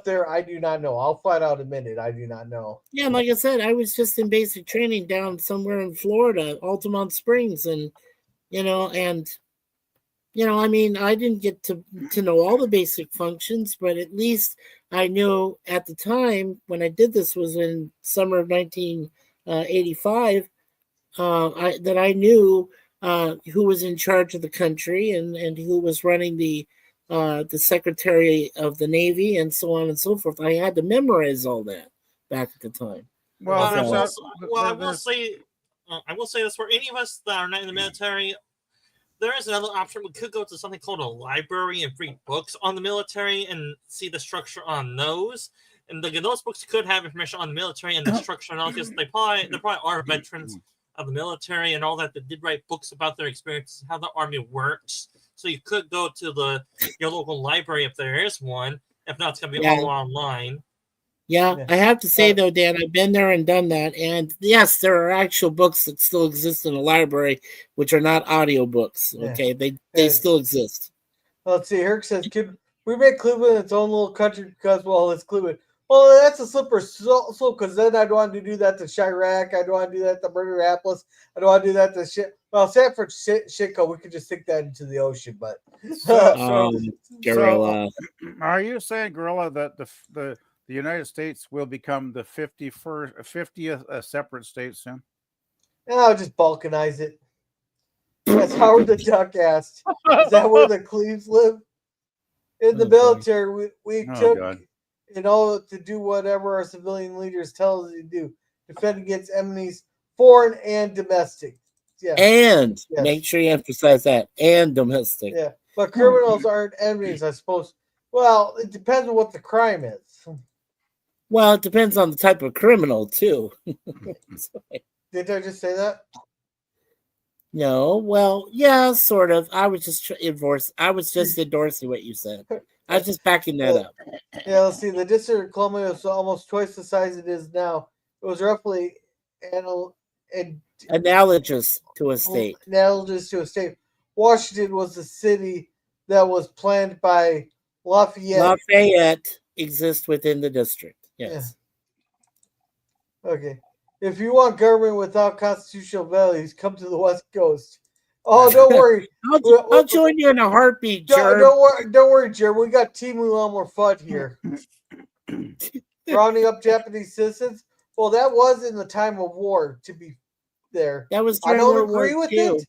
there I do not know. I'll flat out admit it. I do not know. Yeah, like I said, I was just in basic training down somewhere in Florida, Altamont Springs, and I mean, I didn't get to know all the basic functions, but at least I knew at the time when I did this was in summer of 1985. That I knew who was in charge of the country and who was running the Secretary of the Navy and so on and so forth. I had to memorize all that back at the time. well, I there's will, a, well, there's, I will say this for any of us that are not in the military. There is another option. We could go to something called a library and read books on the military and see the structure on those. And those books could have information on the military and the structure and all. Because there probably are veterans of the military and all that did write books about their experiences, how the army works. So you could go to your local library if there is one. If not, it's going to be all online. Yeah, I have to say though, Dan, I've been there and done that, and yes, there are actual books that still exist in the library, which are not audio books. Okay, they still exist. Let's see. Herc says, "Could we make Cleveland its own little country because, well, it's Cleveland." Well, that's a slippery slope because then I'd want to do that to Chirac. I'd want to do that to Murder-Apples. I'd want to do that to shit. Well, Sanford Shitco, we could just stick that into the ocean, but. Gorilla. Are you saying, Gorilla, that the United States will become the 50th separate state soon? No, I'll just balkanize it. As Howard the Duck asked, is that where the Cleves live? In the Oh, boy. military, we Oh, took, God. to do whatever our civilian leaders tell us to do, defend against enemies, foreign and domestic. Yeah, And yes. make sure you emphasize that. And domestic. Yeah, but criminals aren't enemies, I suppose. Well, it depends on what the crime is. Well, it depends on the type of criminal too. Did I just say that? No, well, yeah, sort of. I was just endorsing what you said. I was just backing that up. Yeah, let's see. The District of Columbia was almost twice the size it is now. It was roughly Analogous to a state. analogous to a state. Washington was the city that was planned by Lafayette exists within the district. Yes. Yeah. Okay. If you want government without constitutional values, come to the West Coast. Oh, don't worry. I'll join you in a heartbeat, Jerm. Don't worry, Jerm. We got Team Mulamor Fudd here. Rounding up Japanese citizens. Well, that was in the time of war, to be there. That was I during don't World agree War with II. it.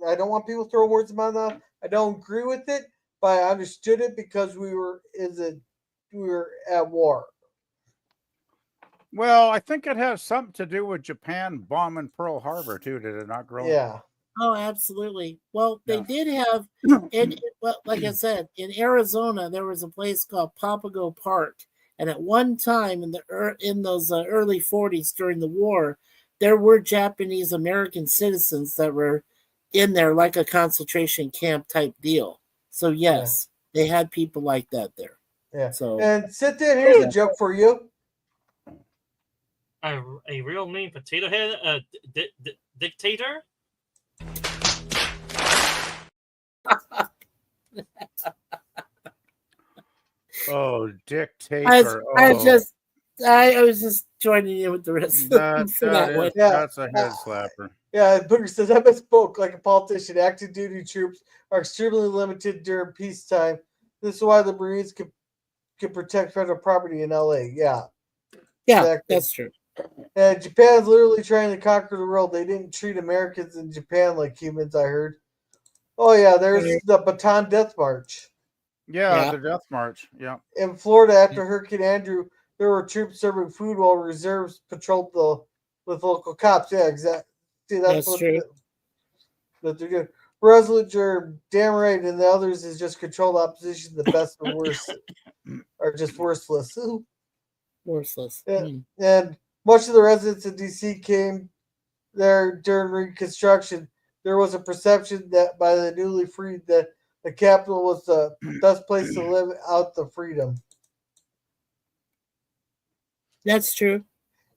I don't want people throwing words in my mouth. I don't agree with it, but I understood it because we were at war. Well, I think it has something to do with Japan bombing Pearl Harbor too. Did it not, grow? Yeah. Oh, absolutely. Well, they Yeah. did have, well, like I said, in Arizona there was a place called Papago Park, and at one time in those early 40s during the war, there were Japanese American citizens that were in there like a concentration camp type deal. So yes, they had people like that there. Yeah. So And sit there. Here's a joke for you. A real mean potato head dictator? Oh, dictator! I was just joining in with the rest That's a head slapper. Yeah, Booker says, I misspoke like a politician. Active duty troops are extremely limited during peacetime. This is why the Marines can protect federal property in LA. Yeah. Yeah, exactly. that's true. And Japan's literally trying to conquer the world. They didn't treat Americans in Japan like humans, I heard. Oh, yeah, there's the Bataan Death March. Yeah, the Death March. Yeah. In Florida, after Hurricane Andrew, there were troops serving food while reserves patrolled with local cops. Yeah, exactly. See, that's true. That they're doing. Resolute, you're damn right, and the others is just controlled opposition. The best and worst are just worthless. Worthless. And much of the residents of DC came there during Reconstruction. There was a perception that by the newly freed that the capital was the best place to live out the freedom. That's true.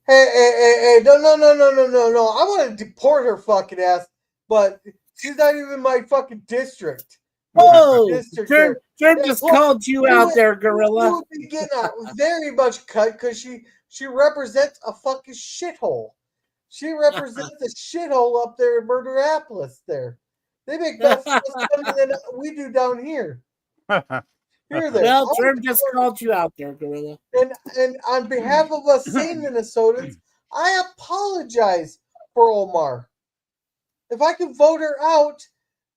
Hey, no. I want to deport her fucking ass, but she's not even my fucking district. Whoa! Jerm just called you out there, Gorilla. You would be getting a very much cut because she represents a fucking shithole. She represents a shithole up there in Murderapolis there. They make better money than we do down here. Here there. Well, Jerm just called you out there, Gorilla. And on behalf of us sane Minnesotans, I apologize for Omar. If I could vote her out,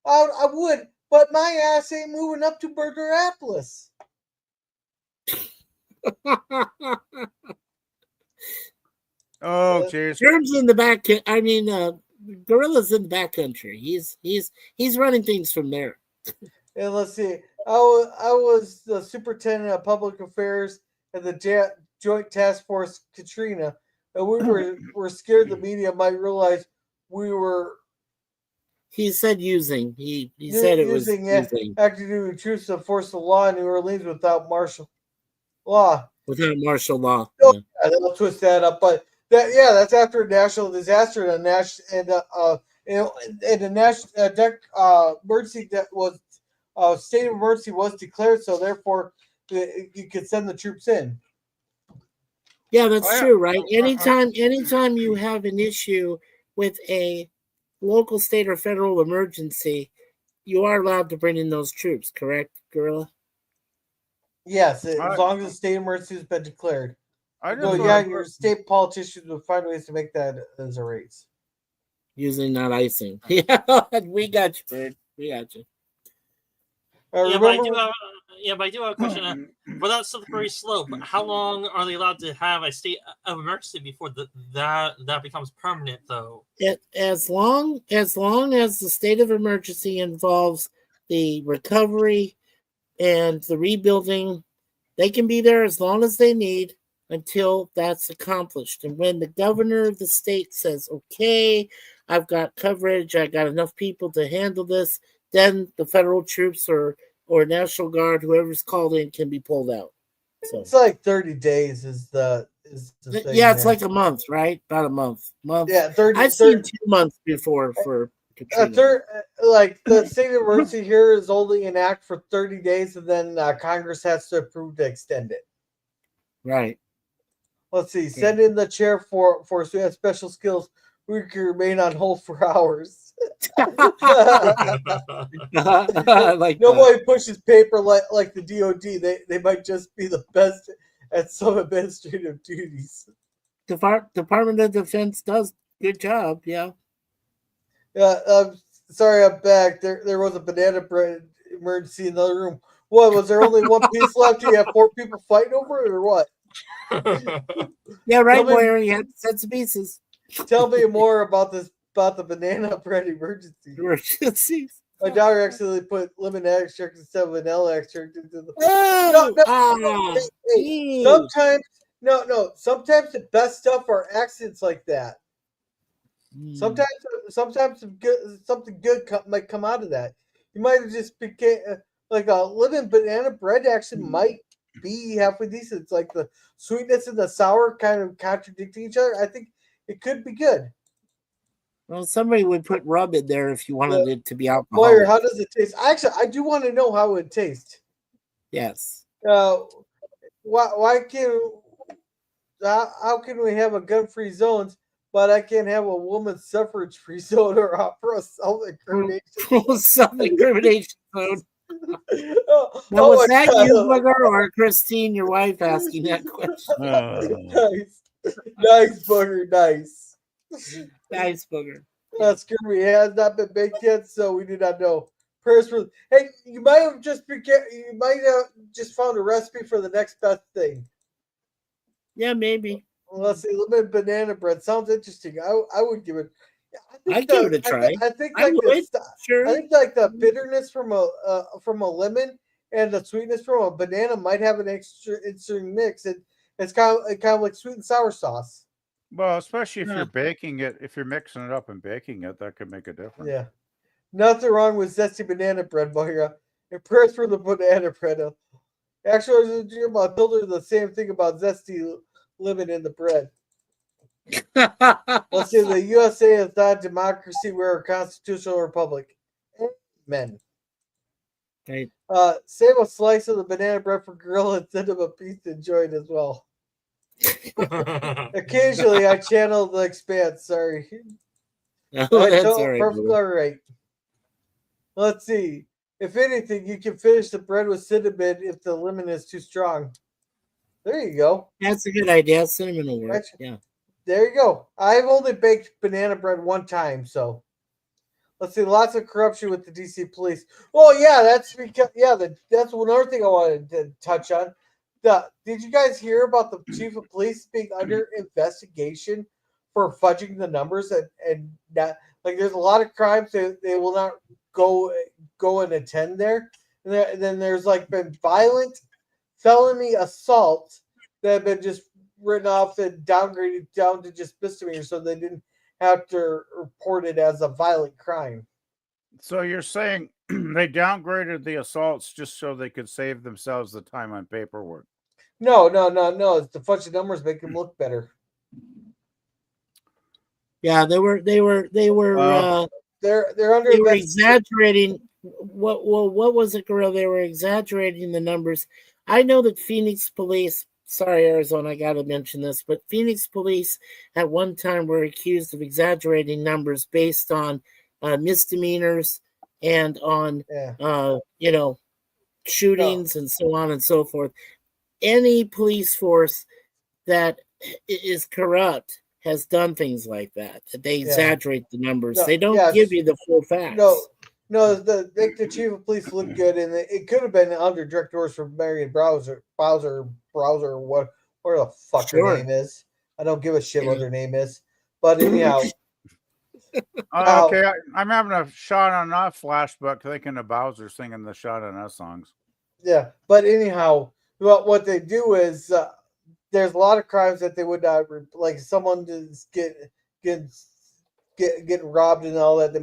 I would. But my ass ain't moving up to Murderapolis. Oh, jeez. Jerm's in the back. I mean, Gorilla's in the back country. He's running things from there. And let's see. I was the superintendent of public affairs at the Joint Task Force Katrina, and we were scared the media might realize we were. He said using. He said it was using active duty troops to enforce the law in New Orleans without martial law. Without martial law. Oh, yeah, they'll twist that up, but that's after a national disaster and a national emergency that was state of emergency was declared. So therefore, you could send the troops in. Yeah, that's true, right? Anytime you have an issue with a local, state, or federal emergency, you are allowed to bring in those troops, correct, Gorilla? Yes, as long as the state emergency has been declared. Your state politicians will find ways to make that as a race. Using not icing. Yeah, we got you, Bird. We got you. Yeah, but I do Remember, have. Yeah, but I do have a question. For that slippery slope, how long are they allowed to have a state of emergency before that becomes permanent? Though. As long as the state of emergency involves the recovery and the rebuilding, they can be there as long as they need until that's accomplished. And when the governor of the state says, okay, I've got coverage, I got enough people to handle this, then the federal troops or National Guard, whoever's called in, can be pulled out. So it's like 30 days is the thing. yeah, it's there. like a month, right? About a month. Yeah, 30. I've seen 2 months before for Katrina. Like the state of emergency here is only in act for 30 days, and then Congress has to approve to extend it. Right. Let's see. Send in the chair for special skills. We can remain on hold for hours. I like Nobody pushes paper like the DOD. They might just be the best at some administrative duties. Department of Defense does good job. Yeah. Yeah. Sorry, I'm back. There was a banana bread emergency in the other room. What, was there only one piece left? You have 4 people fighting over it, or what? Yeah, right, Tell me- Boyer. You had sets of pieces. Tell me more about the banana bread emergency. Emergencies. My daughter accidentally put lemon extract instead of vanilla extract into the. Oh, Hey, ew. sometimes sometimes the best stuff are accidents like that. Sometimes something good might come out of that. You might have just became like a lemon banana bread actually might be halfway decent. It's like the sweetness and the sour kind of contradicting each other. I think it could be good. Well, somebody would put rub in there if you wanted it to be Moyer, alcoholic. how does it taste? Actually, I do want to know how it tastes. Yes. Why can't how can we have a gun-free zones, but I can't have a woman's suffrage-free zone or a pro self-incrimination? Self-incrimination zone. Oh, Now, oh was my that God. you, Booger, or Christine, your wife, asking that question? Nice, Booger, nice. Nice, Booger. Scurvy has not been baked yet, so we do not know. Prayers for. Hey, you might have just found a recipe for the next best thing. Yeah, maybe. Well, let's see, lemon banana bread sounds interesting. I would give it. I'd give it a try. I think I like would, sure. I think like the bitterness from a lemon and the sweetness from a banana might have an interesting mix. It's kind of like sweet and sour sauce. Well, especially if Yeah. you're baking it, if you're mixing it up and baking it, that could make a difference. Yeah, nothing wrong with zesty banana bread, Moira. And prayers for the banana bread. Actually, I was in dream. I told her the same thing about zesty lemon in the bread. Let's see, the USA is not a democracy, we're a constitutional republic. Amen. Right. Save a slice of the banana bread for gorilla and send him a piece to enjoy it as well. Occasionally, I channel the expanse. Sorry. Oh, that's all right. Perfectly all right. Let's see. If anything, you can finish the bread with cinnamon if the lemon is too strong. There you go. That's a good idea. Cinnamon will work. Yeah. There you go. I've only baked banana bread one time, so let's see. Lots of corruption with the DC police. Well, yeah, that's because that's one other thing I wanted to touch on. Did you guys hear about the chief of police being under investigation for fudging the numbers and that like there's a lot of crimes that they will not go and attend there, and then there's like been violent felony assaults that have been just written off and downgraded down to just misdemeanor, so they didn't have to report it as a violent crime. So you're saying they downgraded the assaults just so they could save themselves the time on paperwork? No. It's the fudge numbers make them look better. Yeah, they were They're under. they were exaggerating. What was it, Gorilla? They were exaggerating the numbers. I know that Phoenix police. Sorry, Arizona, I got to mention this, but Phoenix police at one time were accused of exaggerating numbers based on misdemeanors and on shootings and so on and so forth. Any police force that is corrupt has done things like that. They exaggerate the numbers. They don't give you the full facts. No, the chief of police looked good, and it could have been under direct orders from Marion Browser, what the fuck her Sure. name is. I don't give a shit what her name is. But anyhow, now Okay, I'm having a shot on that flashback thinking of Bowser singing the shot on us songs. yeah. But anyhow, what they do is there's a lot of crimes that they would not like. Someone is get getting robbed and all that. They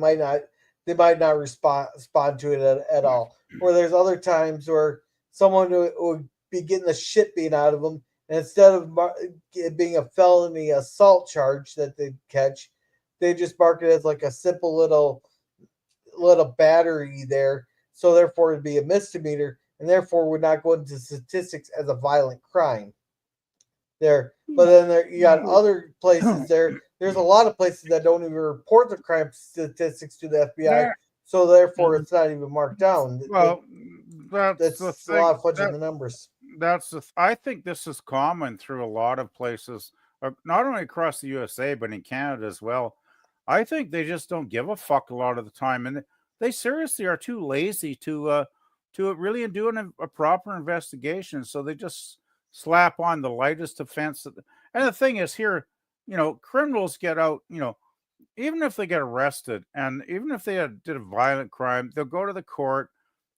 might not respond to it at all. Or there's other times where someone would be getting the shit beat out of them, and instead of it being a felony assault charge that they catch, they just mark it as like a simple little battery there. So therefore, it'd be a misdemeanor, and therefore would not go into statistics as a violent crime. There, but then you got other places there. There's a lot of places that don't even report the crime statistics to the FBI, There, so therefore it's not even marked down. well, that's the That's a lot thing. of fudging the numbers. I think this is common through a lot of places, not only across the USA but in Canada as well. I think they just don't give a fuck a lot of the time, and they seriously are too lazy to really do a proper investigation. So they just slap on the lightest offense. And the thing is, here, criminals get out. Even if they get arrested, and even if they did a violent crime, they'll go to the court.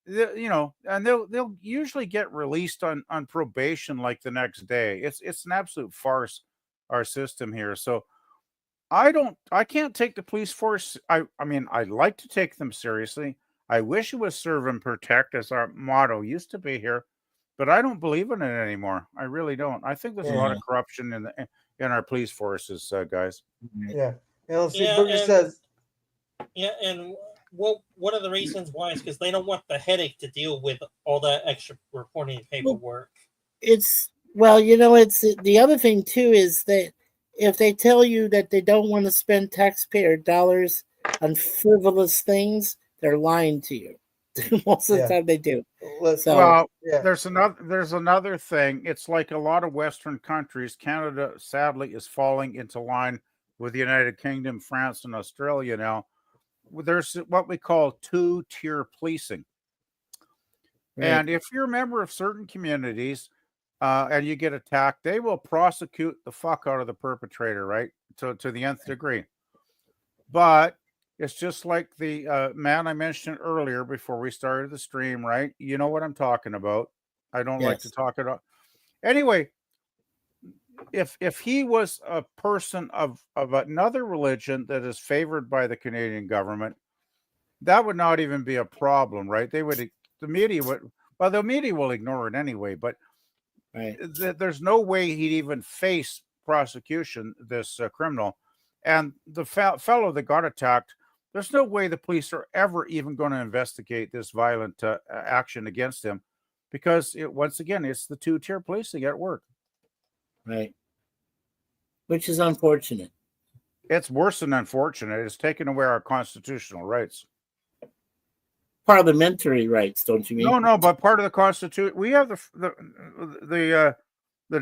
And they'll usually get released on probation like the next day. It's an absolute farce, our system here. So I can't take the police force. I mean, I'd like to take them seriously. I wish it was serve and protect, as our motto used to be here, but I don't believe in it anymore. I really don't. I think there's a lot of corruption in our police forces, guys. Yeah. And let's see, Yeah, Booger says, and one of the reasons why is because they don't want the headache to deal with all that extra reporting paperwork. It's it's the other thing too is that if they tell you that they don't want to spend taxpayer dollars on frivolous things, they're lying to you. Most of the time they do. Well, there's another thing. It's like a lot of Western countries. Canada, sadly, is falling into line with the United Kingdom, France, and Australia now. There's what we call two-tier policing. Right. And if you're a member of certain communities and you get attacked, they will prosecute the fuck out of the perpetrator, right? To the nth degree. But it's just like the man I mentioned earlier before we started the stream, right? You know what I'm talking about. I don't like to talk it up. Anyway, if he was a person of another religion that is favored by the Canadian government, that would not even be a problem, right? The media will ignore it anyway, but there's no way he'd even face prosecution, this criminal. And the fellow that got attacked, there's no way the police are ever even going to investigate this violent action against him, because once again, it's the two-tier policing at work. Right. Which is unfortunate. It's worse than unfortunate. It's taken away our constitutional rights. Parliamentary rights, don't you mean? No, but part of the Constitution, we have the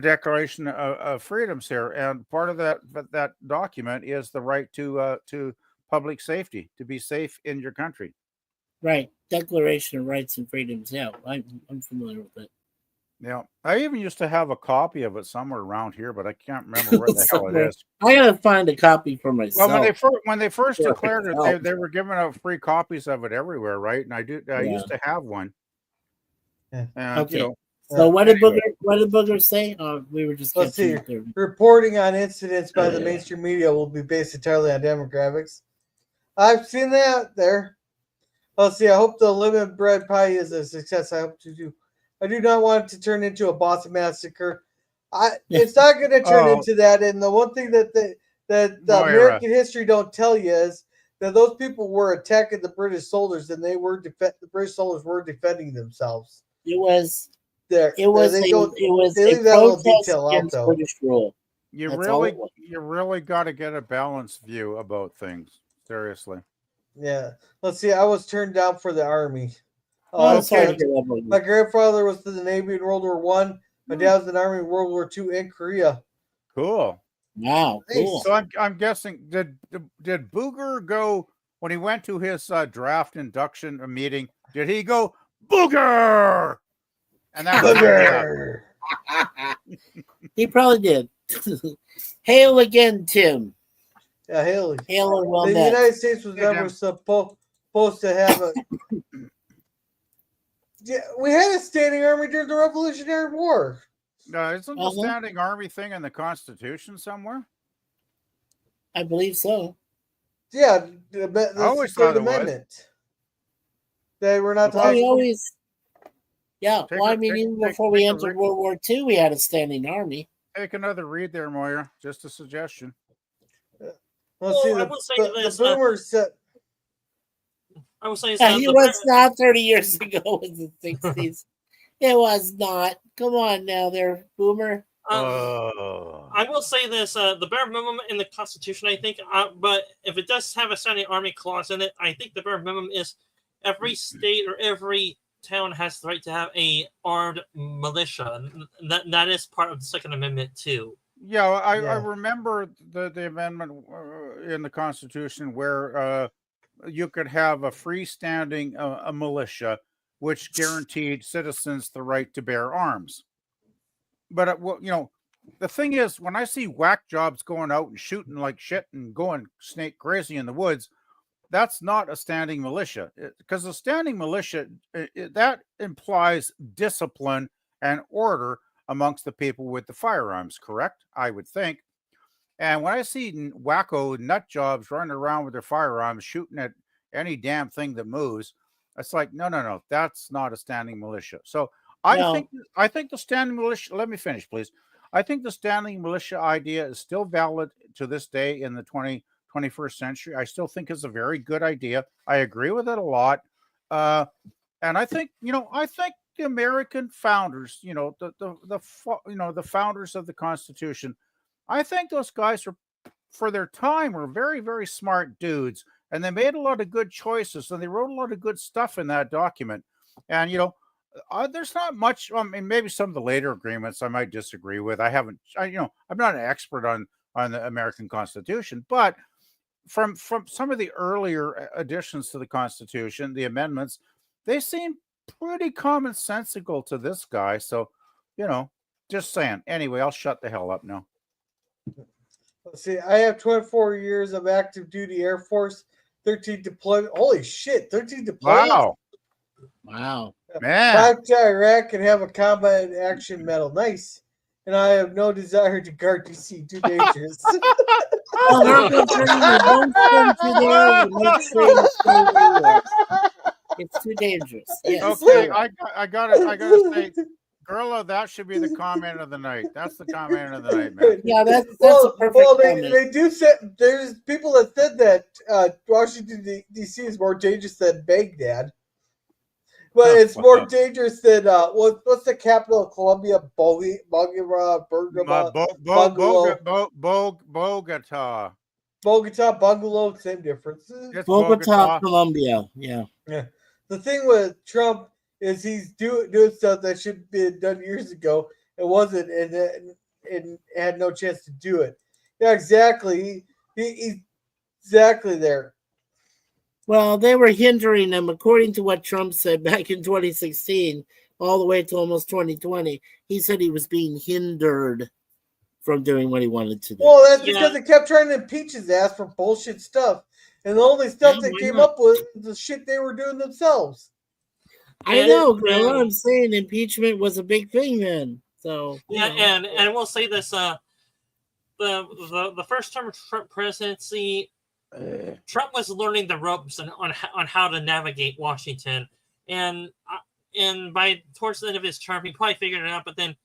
Declaration of Freedoms here, and part of that document is the right to public safety, to be safe in your country. Right. Declaration of Rights and Freedoms. Yeah, I'm familiar with it. Yeah, I even used to have a copy of it somewhere around here, but I can't remember where the hell it is. I gotta find a copy for myself. Well, when they first declared it, they were giving out free copies of it everywhere, right? And I used to have one. Yeah. And, okay. So what did Booger say? We were just let's see. Reporting on incidents by the mainstream media will be based entirely on demographics. I've seen that there. Let's see. I hope the lemon bread pie is a success. I hope to do. I do not want it to turn into a Boston massacre. It's not going to turn into that. And the one thing that the American history don't tell you is that those people were attacking the British soldiers, and the British soldiers were defending themselves. It was there. It was they a protest against British rule. You really got to get a balanced view about things. Seriously. Yeah. Let's see. I was turned down for the Army. My grandfather was in the Navy in World War I. My dad was in the Army in World War II in Korea. Cool. Wow. Cool. So I'm guessing did Booger go when he went to his draft induction meeting, did he go booger? And that was Booger. He probably did. Hail again, Tim. Yeah, Haley. Hail and well The met. United States was Yeah, never Jim. supposed to have a. Yeah, we had a standing army during the Revolutionary War. Isn't the Uh-huh. standing army thing in the Constitution somewhere? I believe so. Yeah, I the always Third thought it was. Amendment. They were not Well, we talking. always. Yeah, Take well, a- I mean, take- even take- before we take a entered read. World War II, we had a standing army. Take another read there, Moira. Just a suggestion. Let's see, I will say the this, boomers said. I will say Yeah, he the was not 30 years ago in the 60s. It was not. Come on now, there, Boomer. Oh. I will say this: the bare minimum in the Constitution, I think, but if it does have a standing army clause in it, I think the bare minimum is every state or every town has the right to have a armed militia. That is part of the Second Amendment too. Yeah, I Yeah. remember the amendment in the Constitution where you could have a freestanding a militia, which guaranteed citizens the right to bear arms. But the thing is, when I see whack jobs going out and shooting like shit and going snake crazy in the woods, that's not a standing militia, because a standing militia that implies discipline and order amongst the people with the firearms. Correct? I would think. And when I see wacko nut jobs running around with their firearms shooting at any damn thing that moves, it's like no, that's not a standing militia. So I No. think the standing militia. Let me finish, please. I think the standing militia idea is still valid to this day in the 21st century. I still think it's a very good idea. I agree with it a lot, and I think the American founders, the founders of the Constitution, I think those guys were, for their time, were very, very smart dudes, and they made a lot of good choices, and they wrote a lot of good stuff in that document. And there's not much. I mean, maybe some of the later agreements I might disagree with. I'm not an expert on the American Constitution, but from some of the earlier additions to the Constitution, the amendments, they seem pretty commonsensical to this guy. So, just saying. Anyway, I'll shut the hell up now. Let's see, I have 24 years of active duty Air Force, 13 deployment. Holy shit, 13 deployments? Wow. Man. 5 to Iraq and have a combat action medal. Nice. And I have no desire to guard DC. Too dangerous. Well, we're going to turn you. Don't send you there. We make sure you stay where you are. It's too dangerous. Yes. Okay, I gotta say, Gerla, that should be the comment of the night. That's the comment of the night, man. Yeah, that's a perfect comment. They do say there's people that said that Washington D.C. is more dangerous than Baghdad, but it's more dangerous than what's the capital of Colombia? Bogota, Bungalow, same difference. It's Bogota, Colombia. Yeah. Yeah. The thing with Trump is he's doing stuff that should have been done years ago. It wasn't, and had no chance to do it. Yeah, exactly. He's exactly there. Well, they were hindering him, according to what Trump said back in 2016, all the way to almost 2020. He said he was being hindered from doing what he wanted to do. Well, that's because they kept trying to impeach his ass for bullshit stuff. And the only stuff they came up with was the shit they were doing themselves. I know, Grilla. I'm saying impeachment was a big thing then. So and we'll say this: the first term of Trump presidency, Trump was learning the ropes on how to navigate Washington, and by towards the end of his term, he probably figured it out. But then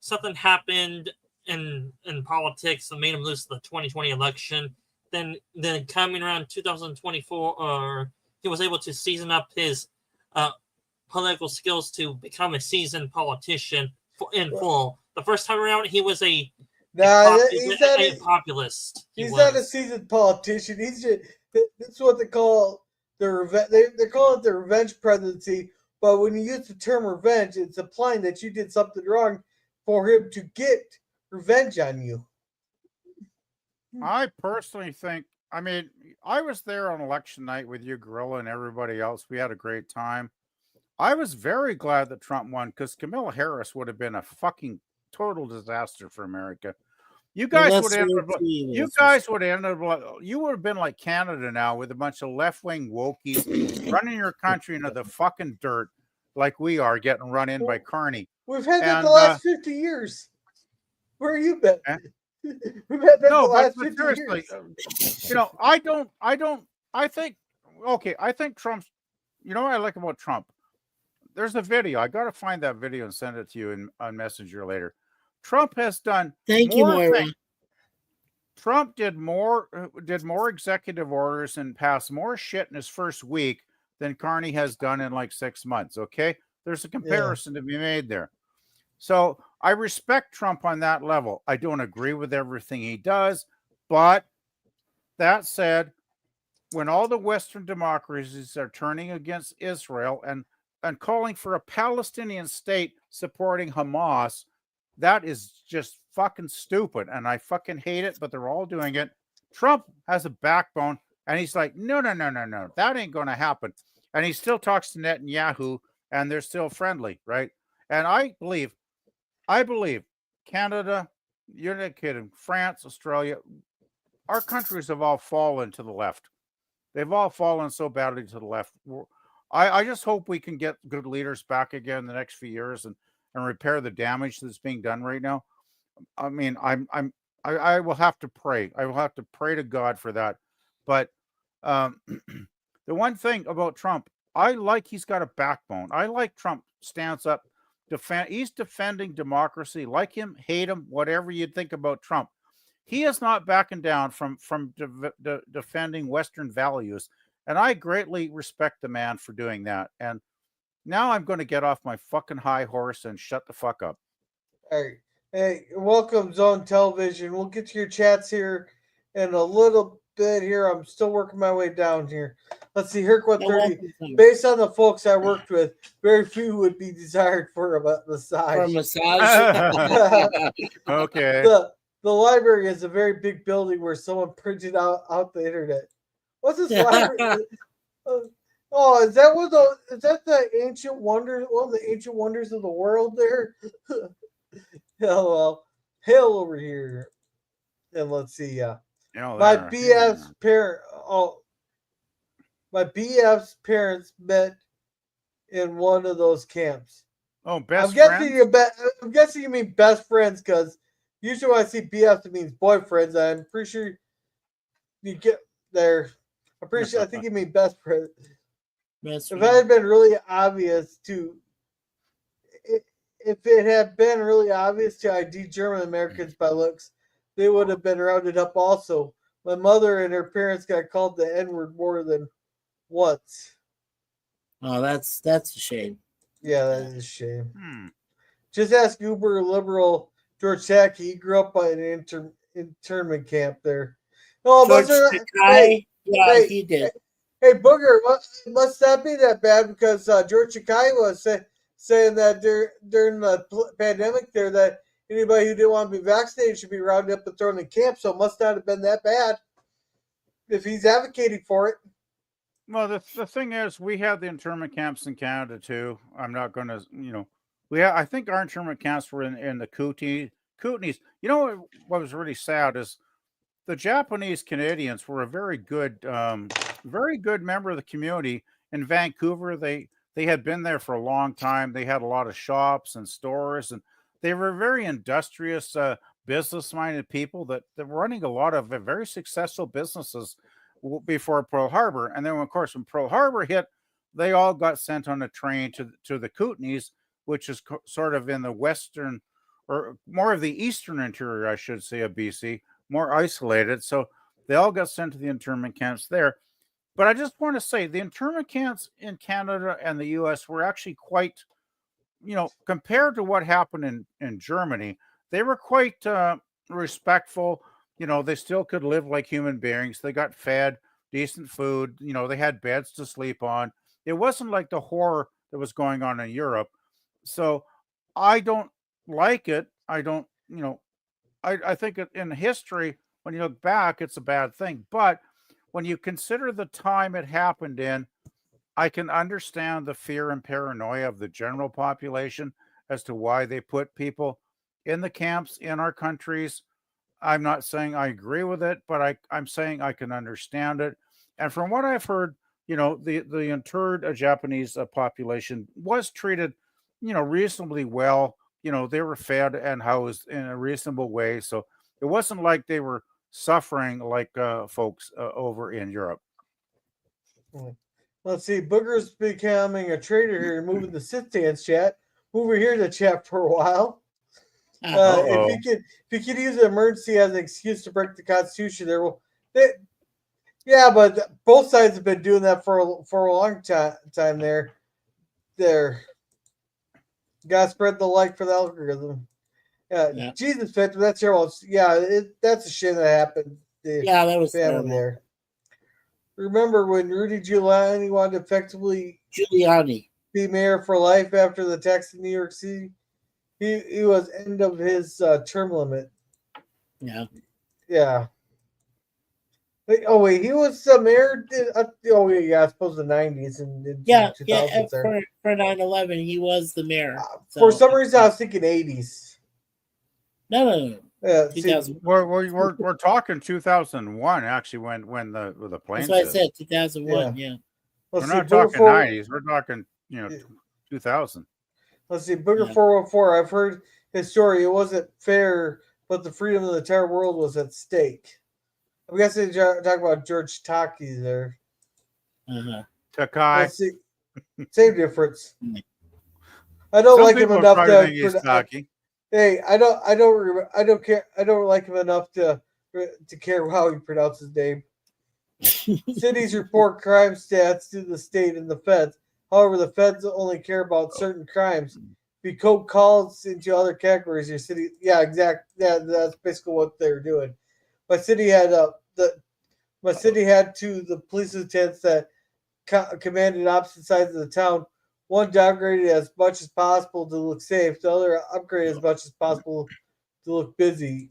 something happened in politics that made him lose the 2020 election. Then coming around 2024, he was able to season up his political skills to become a seasoned politician in full. The first time around, he was a populist. He's not a seasoned politician. He's just, that's what they call they call it the revenge presidency. But when you use the term revenge, it's implying that you did something wrong for him to get revenge on you. I personally think I mean, I was there on election night with you, Gorilla, and everybody else. We had a great time. I was very glad that Trump won because Kamala Harris would have been a fucking total disaster for America. You Well, guys would that's have true, ended up. too, You that's for guys sure. would have ended up. You would have been like Canada now, with a bunch of left-wing wokies running your country into the fucking dirt, like we are getting run in by Carney. We've had that the And last 50 years. Where you been? eh, We've had that the no, last but 50 seriously, years. I think. Okay, I think Trump's. You know what I like about Trump? There's a video. I got to find that video and send it to you on Messenger later. Trump has done Thank you, more Moira. things. Trump did more executive orders and passed more shit in his first week than Carney has done in like 6 months. Okay, there's a comparison to be made there. So I respect Trump on that level. I don't agree with everything he does, but that said, when all the Western democracies are turning against Israel and calling for a Palestinian state supporting Hamas, that is just fucking stupid. And I fucking hate it, but they're all doing it. Trump has a backbone, and he's like, no, that ain't going to happen. And he still talks to Netanyahu, and they're still friendly, right? And I believe Canada, you're not kidding, France, Australia, our countries have all fallen to the left. They've all fallen so badly to the left. I just hope we can get good leaders back again in the next few years and repair the damage that's being done right now. I mean, I will have to pray. I will have to pray to God for that. But the one thing about Trump, I like he's got a backbone. I like Trump stands up, he's defending democracy. Like him, hate him, whatever you think about Trump. He is not backing down from defending Western values, and I greatly respect the man for doing that. And now I'm going to get off my fucking high horse and shut the fuck up. All right. Hey, welcome, Zone Television. We'll get to your chats here in a little bit here. I'm still working my way down here. Let's see, Herc No 130. welcome to Based on the folks I worked with, very few would be desired for a massage. for a massage. Okay. The library is a very big building where someone printed out the internet. What's this library? Oh, is that the ancient wonder? One of the ancient wonders of the world there? Hell, well, hell over here. And let's see. My BF's parent. Oh, my BF's parents met in one of those camps. Oh, best friends. I'm guessing you mean best friends because usually when I see BFs, it means boyfriends. I'm pretty sure you get there. I'm pretty sure. I think you mean best friends. If it had been really obvious if it had been really obvious to ID German Americans by looks, they would have been rounded up also. My mother and her parents got called the N-word more than once. Oh, that's a shame. Yeah, that is a shame. Just ask Uber liberal George Tackey. He grew up by an internment camp there. Oh, George Takai? Yeah, he did. Hey, Booger, must that be that bad? Because George Takai was saying that during the pandemic there that anybody who didn't want to be vaccinated should be rounded up and thrown in camp. So it must not have been that bad if he's advocating for it. Well, the thing is, we have the internment camps in Canada too. I'm not going to, I think our internment camps were in the Kootenays. You know what was really sad is the Japanese Canadians were a very good member of the community in Vancouver. They had been there for a long time. They had a lot of shops and stores, and they were very industrious, business-minded people that were running a lot of very successful businesses before Pearl Harbor. And then, of course, when Pearl Harbor hit, they all got sent on a train to the Kootenays, which is sort of in the western, or more of the eastern interior, I should say, of BC, more isolated. So they all got sent to the internment camps there. But I just want to say the internment camps in Canada and the U.S. were actually quite, compared to what happened in Germany, they were quite respectful. They still could live like human beings. They got fed decent food. They had beds to sleep on. It wasn't like the horror that was going on in Europe. So I don't like it. I don't, I think in history, when you look back, it's a bad thing. But when you consider the time it happened in, I can understand the fear and paranoia of the general population as to why they put people in the camps in our countries. I'm not saying I agree with it, but I'm saying I can understand it. And from what I've heard, the interred Japanese population was treated, reasonably well. They were fed and housed in a reasonable way. So it wasn't like they were suffering like folks over in Europe. Let's see. Booger's becoming a traitor here, moving the sit stance chat. Over here to chat for a while. If he could use an emergency as an excuse to break the Constitution, but both sides have been doing that for a long time. There, gotta spread the like for the algorithm. Yeah. Jesus, Phantom, that's your that's a shit that happened. That was family terrible. there. Remember when Rudy Giuliani wanted to effectively be mayor for life after the attacks in New York City? He was end of his term limit. Yeah. Yeah. Oh wait, he was mayor. I suppose the 90s and 2000s. For 9/11, he was the mayor. For some reason, I was thinking 80s. No. Yeah, 2000. We're talking 2001 actually when the planes. That's what I said. 2001. Yeah. We're not talking 90s. We're talking 2000. Let's see, Booger 414. I've heard his story. It wasn't fair, but the freedom of the entire world was at stake. I'm guessing you're talking about George Takei there. Takai. Same difference. I don't like him enough to. Hey, I don't care. I don't like him enough to care how he pronounces his name. Cities report crime stats to the state and the feds. However, the feds only care about certain crimes. If code calls into other categories, your city. Yeah, exactly. Yeah, that's basically what they were doing. My city had the police lieutenants that commanded opposite sides of the town. One downgraded as much as possible to look safe. The other upgraded as much as possible to look busy.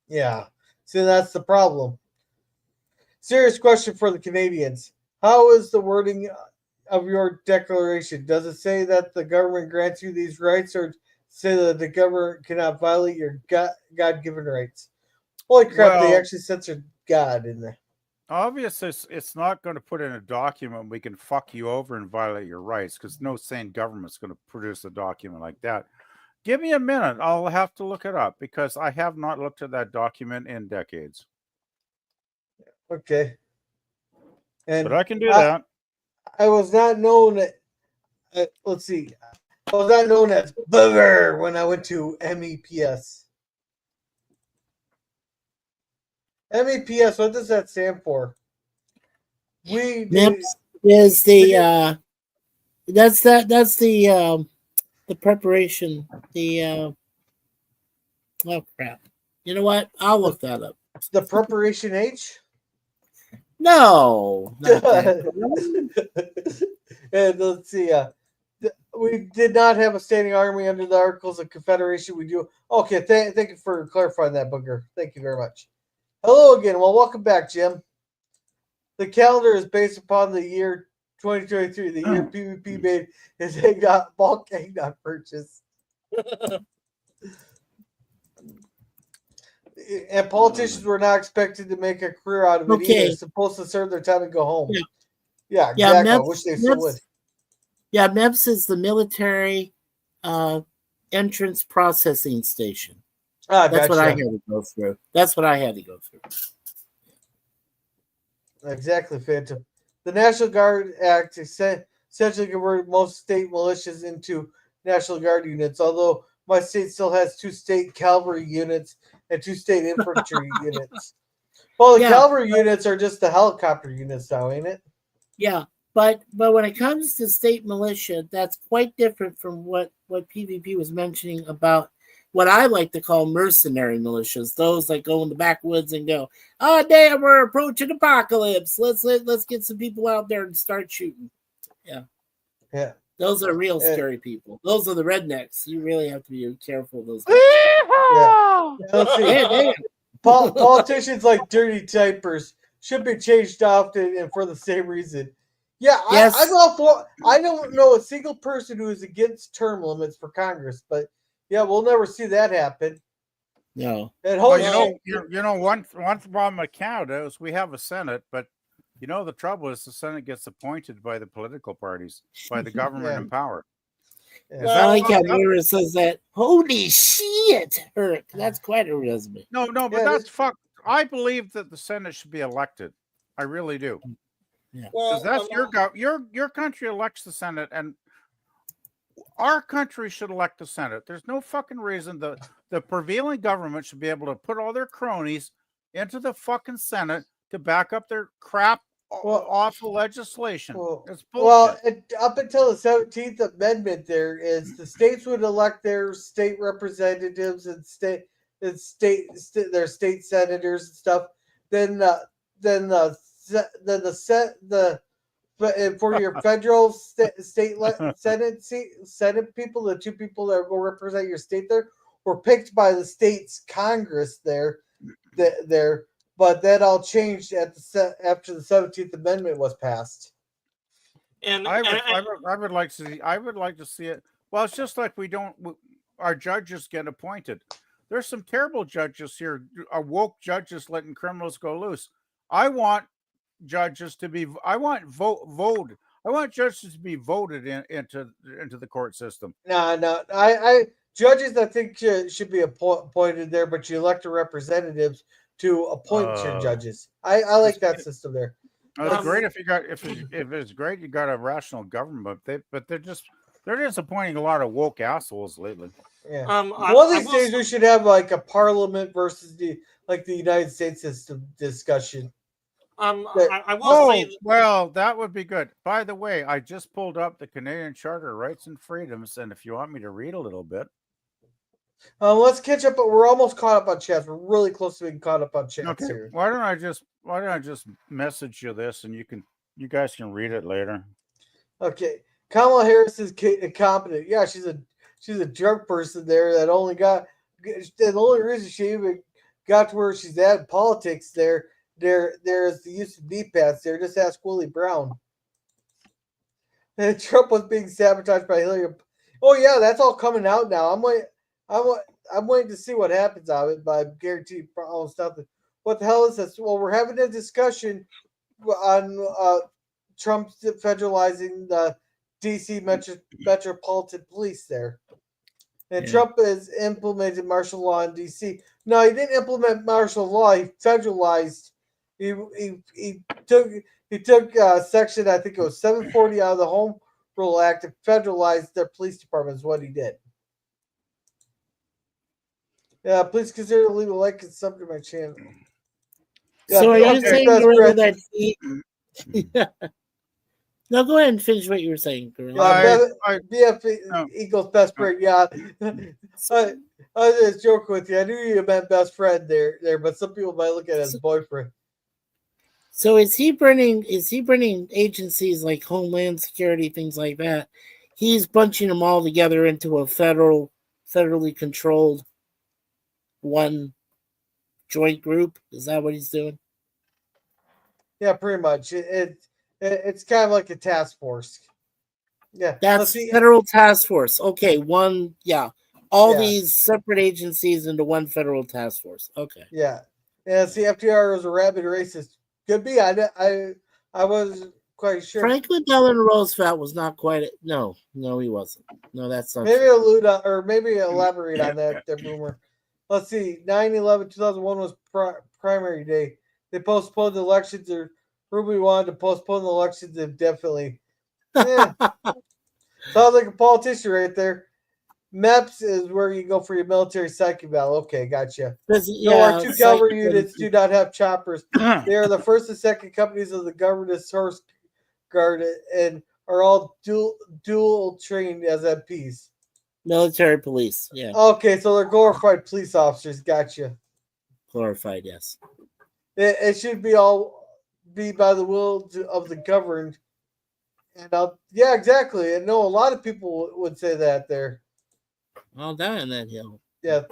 Yeah. See, that's the problem. Serious question for the Canadians. How is the wording of your declaration? Does it say that the government grants you these rights, or say that the government cannot violate your God-given rights? Holy crap, they actually censored God in there. Obviously, it's not going to put in a document we can fuck you over and violate your rights, because no sane government's going to produce a document like that. Give me a minute. I'll have to look it up, because I have not looked at that document in decades. Okay. But I can do that. I was not known let's see. I was not known as Booger when I went to MEPS. MEPS, what does that stand for? MEPS is the that's the preparation. Oh crap. You know what? I'll look that up. The preparation H? No. And let's see. We did not have a standing army under the Articles of Confederation. We do. Okay, thank you for clarifying that, Booger. Thank you very much. Hello again. Well, welcome back, Jim. The calendar is based upon the year 2023, the year PvP made his bulk eggnog purchase. And politicians were not expected to make a career out of it either. They're supposed to serve their time and go home. Yeah, exactly. I wish they still would. Yeah, MEPS is the military entrance processing station. That's what I had to go through. Exactly, Phantom. The National Guard Act essentially converted most state militias into National Guard units, although my state still has 2 state cavalry units and 2 state infantry units. Well, the cavalry units are just the helicopter units now, ain't it? Yeah, but when it comes to state militia, that's quite different from what PvP was mentioning about what I like to call mercenary militias. Those that go in the backwoods and go, "Oh damn, we're approaching apocalypse. Let's get some people out there and start shooting." Yeah. Those are real scary people. Those are the rednecks. You really have to be careful of those guys. Yeah. Let's see. Politicians like dirty typers should be changed often and for the same reason. Yeah, Yes. I'm all for. I don't know a single person who is against term limits for Congress, but yeah, we'll never see that happen. No. And Well, hopefully, one problem with Canada is we have a Senate, but the trouble is the Senate gets appointed by the political parties, by the government Yeah. in power. Yeah. Is I that like how fucked up? Mira says that. Holy shit, Herc. That's quite a resume. No, but Yeah, that's fucked. I believe that the Senate should be elected. I really do. Well, Because that's your country elects the Senate, and our country should elect the Senate. There's no fucking reason the prevailing government should be able to put all their cronies into the fucking Senate to back up their crap awful legislation. It's bullshit. up until the 17th Amendment, there is the states would elect their state representatives and their state senators and stuff. Then for your federal Senate people, the two people that will represent your state there were picked by the state's Congress there. But that all changed after the 17th Amendment was passed. And I would like to see it. Well, it's just like our judges get appointed. There's some terrible judges here, woke judges letting criminals go loose. I want judges to be. I want voted. I want judges to be voted into the court system. No. I judges I think should be appointed there, but you elect the representatives to appoint your judges. I like that system there. It's great if it's great you got a rational government, but they're just appointing a lot of woke assholes lately. Yeah. One of these days we should have like a parliament versus the United States system discussion. I will say well, that would be good. By the way, I just pulled up the Canadian Charter of Rights and Freedoms, and if you want me to read a little bit. Let's catch up. We're almost caught up on chats. We're really close to being caught up on chats here. Why don't I just message you this, and you guys can read it later. Okay, Kamala Harris is incompetent. Yeah, she's a drunk person there that only got. The only reason she even got to where she's at in politics there's the use of knee pads there. Just ask Willie Brown. And Trump was being sabotaged by Hillary. Oh yeah, that's all coming out now. I'm waiting to see what happens out of it, but I guarantee you almost nothing. What the hell is this? Well, we're having a discussion on Trump federalizing the D.C. Metropolitan Police there. And Trump has implemented martial law in D.C. No, he didn't implement martial law. He federalized. He took section, I think it was 740 out of the Home Rule Act and federalized their police department is what he did. Yeah, please consider leaving a like and sub to my channel. Yeah, so are you saying, Gorilla, that he... No, go ahead and finish what you were saying, Gorilla. BF equals best friend. Yeah, I was just joking with you. I knew you meant best friend there, but some people might look at it as boyfriend. So is he bringing agencies like Homeland Security, things like that? He's bunching them all together into a federally controlled one joint group. Is that what he's doing? Yeah, pretty much. It's kind of like a task force. Yeah, that's federal task force. Okay, these separate agencies into one federal task force. Okay. Yeah. See, FDR was a rabid racist. Could be. I wasn't quite sure. Franklin Delano Roosevelt was not quite. No, he wasn't. No, that's not. Maybe allude on, or maybe elaborate on that rumor. Let's see. 9/11/2001 was primary day. They postponed the elections, or Ruby wanted to postpone the elections indefinitely. Sounds like a politician right there. MEPS is where you go for your military psych eval. Okay, gotcha. Our two cavalry units do not have choppers. They are the first and second companies of the government's Horse Guard and are all dual trained as MPs. Military police, yeah. Okay, so they're glorified police officers. Gotcha. Glorified, yes. It should be by the will of the governed. And yeah, exactly. And no, a lot of people would say that there. All down on that hill. Yeah.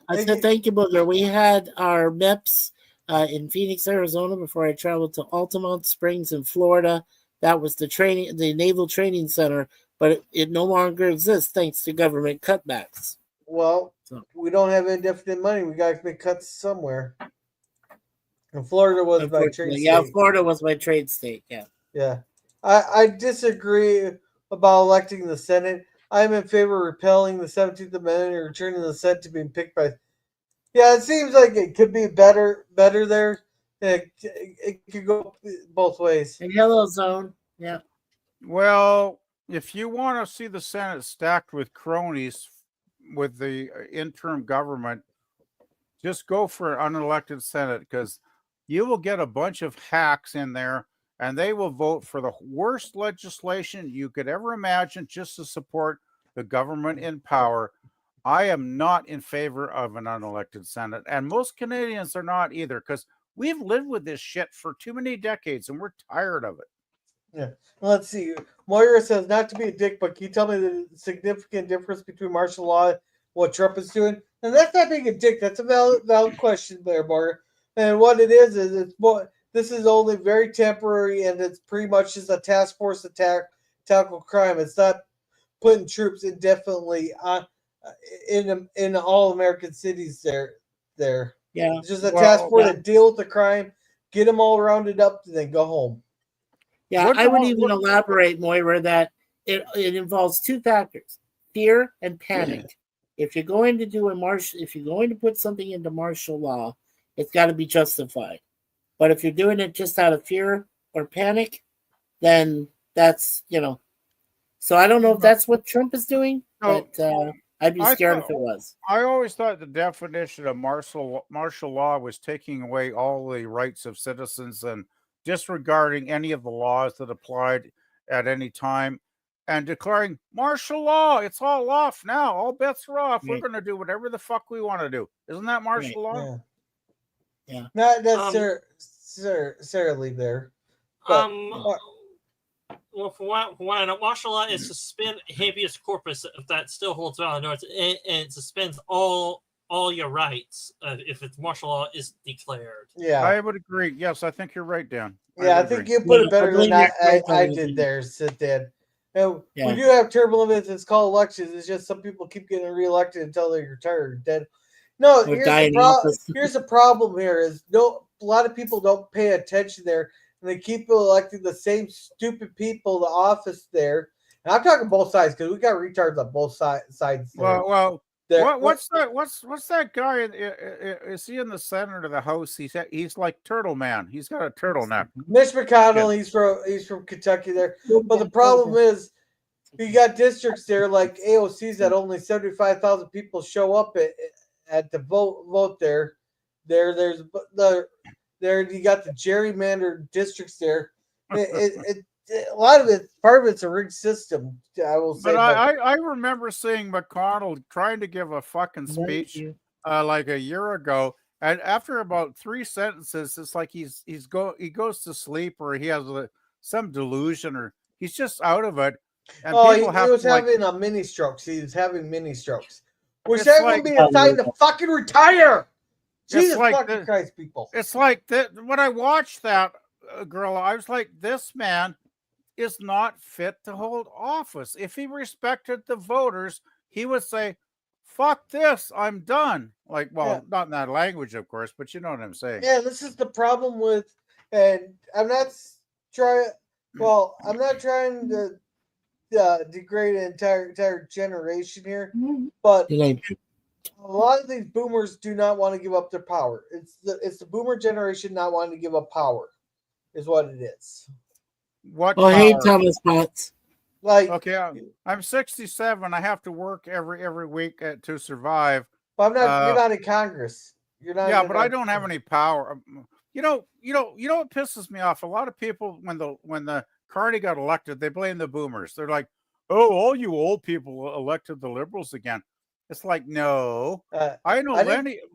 I said thank you, Booger. We had our MEPS in Phoenix, Arizona, before I traveled to Altamont Springs in Florida. That was the Naval Training Center, but it no longer exists thanks to government cutbacks. Well, So, we don't have indefinite money. We got to make cuts somewhere. And Florida was my trade unfortunately, yeah, state. Florida was my trade state. Yeah. Yeah. I disagree about electing the Senate. I'm in favor of repealing the 17th Amendment and returning the Senate to being picked by. Yeah, it seems like it could be better there. It could go both ways. And yellow zone. Yeah. Well, if you want to see the Senate stacked with cronies with the interim government, just go for an unelected Senate, because you will get a bunch of hacks in there and they will vote for the worst legislation you could ever imagine just to support the government in power. I am not in favor of an unelected Senate, and most Canadians are not either, because we've lived with this shit for too many decades and we're tired of it. Yeah. Let's see. Moira says, not to be a dick, but can you tell me the significant difference between martial law and what Trump is doing? And that's not being a dick. That's a valid question there, Moira. And what it is it's more. This is only very temporary, and it's pretty much just a task force attack, tackle crime. It's not putting troops indefinitely on in all American cities. There. Yeah. It's just a task force to deal with the crime, get them all rounded up, and then go home. Yeah, I would even elaborate, Moira, that it involves two factors: fear and panic. If you're going to if you're going to put something into martial law, it's got to be justified. But if you're doing it just out of fear or panic, then that's, So I don't know if that's what Trump is doing, but I'd be scared if it was. I always thought the definition of martial law was taking away all the rights of citizens and disregarding any of the laws that applied at any time and declaring martial law. It's all off now. All bets are off. We're going to do whatever the fuck we want to do. Isn't that martial law? Yeah. Not necessarily there. But, well, for what I know, martial law is suspend habeas corpus, if that still holds valid. And it suspends all your rights if it's martial law is declared. Yeah, I would agree. Yes, I think you're right, Dan. I think you put it better than I did there, Sid Dan. We do have term limits. It's called elections. It's just some people keep getting reelected until they're retired. Dead. No, here's the problem here is a lot of people don't pay attention there, and they keep electing the same stupid people to office there. And I'm talking both sides because we got retards on both sides. There. Well, what's that guy? Is he in the Senate or the House? He's like Turtle Man. He's got a turtleneck. Mitch McConnell. Yeah. He's from Kentucky there. But the problem is, you got districts there like AOCs that only 75,000 people show up at the vote there. There's you got the gerrymandered districts there. A lot of it, part of it's a rigged system, I will say. But I remember seeing McConnell trying to give a fucking speech like a year ago, and after about 3 sentences, it's like he goes to sleep, or he has some delusion, or he's just out of it. And he was having a mini strokes. He was having mini strokes. Wish everyone be assigned to fucking retire. Jesus fucking Christ, people. It's like when I watched that girl, I was like, this man is not fit to hold office. If he respected the voters, he would say, fuck this, I'm done. Like, not in that language, of course, but you know what I'm saying. Yeah, this is the problem with, and I'm not trying to degrade an entire generation here, but a lot of these boomers do not want to give up their power. It's the boomer generation not wanting to give up power, is what it is. Hey, Thomas Potts. Okay, I'm 67. I have to work every week to survive. But you're not in Congress. You're not. Yeah, but I don't have any power. You know what pisses me off? A lot of people, when the Carney got elected, they blame the boomers. They're like, "Oh, all you old people elected the Liberals again." It's like, no. I know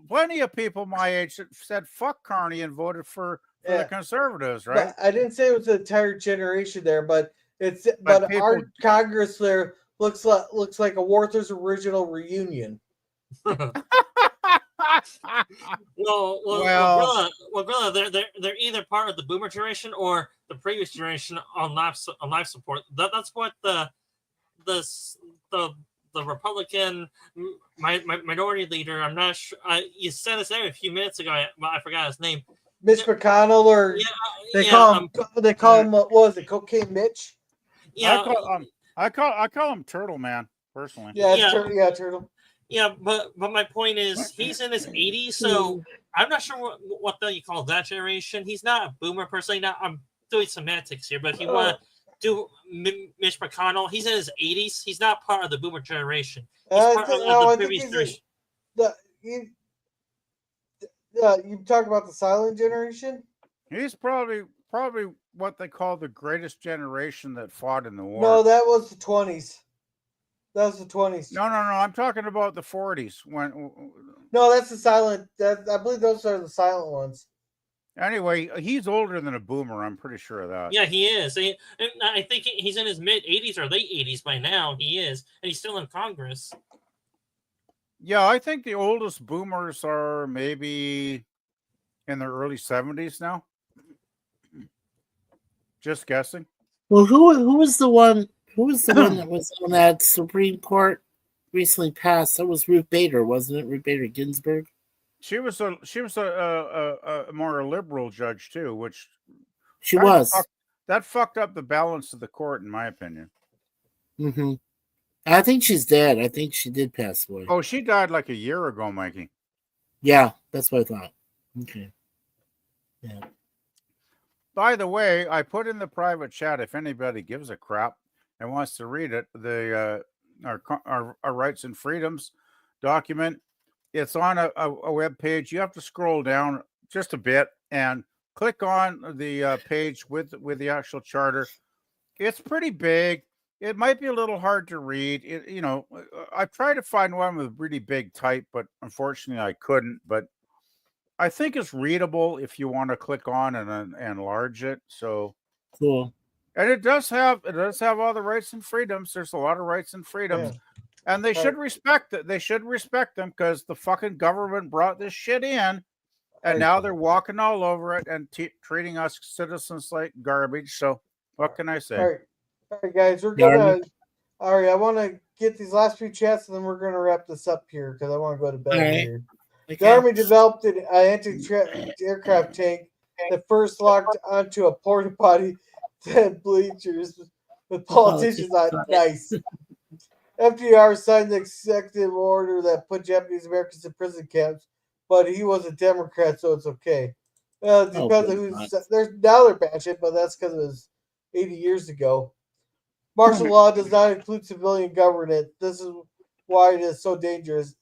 plenty of people my age that said fuck Carney and voted for the Conservatives, right? But I didn't say it was an entire generation there, but our Congress there looks like a Werther's original reunion. Well, Gorilla, they're either part of the boomer generation or the previous generation on life support. That's what the the Republican minority leader. I'm not sure. You said his name a few minutes ago. I forgot his name. Mitch McConnell, or Yeah, they yeah, call him. They call him. What was it? Cocaine Mitch. yeah, I call him Turtle Man personally. Yeah, Yeah. Turtle. yeah. But my point is, he's in his 80s, so I'm not sure what you call that generation. He's not a boomer personally. Now I'm doing semantics here, but if you want to do Mitch McConnell, he's in his 80s. He's not part of the boomer generation. He's part of the previous generation. You talk about the silent generation? He's probably what they call the greatest generation that fought in the war. No, that was the 20s. That was the 20s. No. I'm talking about the 40s. No, that's the silent. I believe those are the silent ones. Anyway, he's older than a boomer. I'm pretty sure of that. Yeah, he is. I think he's in his mid 80s or late 80s by now. He is, and he's still in Congress. Yeah, I think the oldest boomers are maybe in their early 70s now. Just guessing. Well, who was the one? Who was the one that was on that Supreme Court recently passed? That was Ruth Bader, wasn't it? Ruth Bader Ginsburg. She was a more liberal judge too, which she was. That fucked up the balance of the court, in my opinion. Mm-hmm. I think she's dead. I think she did pass away. Oh, she died like a year ago, Mikey. Yeah, that's what I thought. Okay. Yeah. By the way, I put in the private chat, if anybody gives a crap and wants to read it, our rights and freedoms document. It's on a web page. You have to scroll down just a bit and click on the page with the actual charter. It's pretty big. It might be a little hard to read. I tried to find one with really big type, but unfortunately I couldn't. But I think it's readable if you want to click on and enlarge it. So cool. And it does have all the rights and freedoms. There's a lot of rights and freedoms. Yeah. And they should respect it. They should respect them because the fucking government brought this shit in, and now they're walking all over it and treating us citizens like garbage. So what can I say? All right, guys, we're gonna. All right, I want to get these last few chats, and then we're gonna wrap this up here because I want to go to bed here. Okay. The Army developed an anti-aircraft tank that first locked onto a porta potty and bleachers with politicians on. Nice. FDR signed the executive order that put Japanese Americans in prison camps, but he was a Democrat, so it's okay. Depends on who's. They're batshit, but that's because it was 80 years ago. Martial law does not include civilian government. This is why it is so dangerous.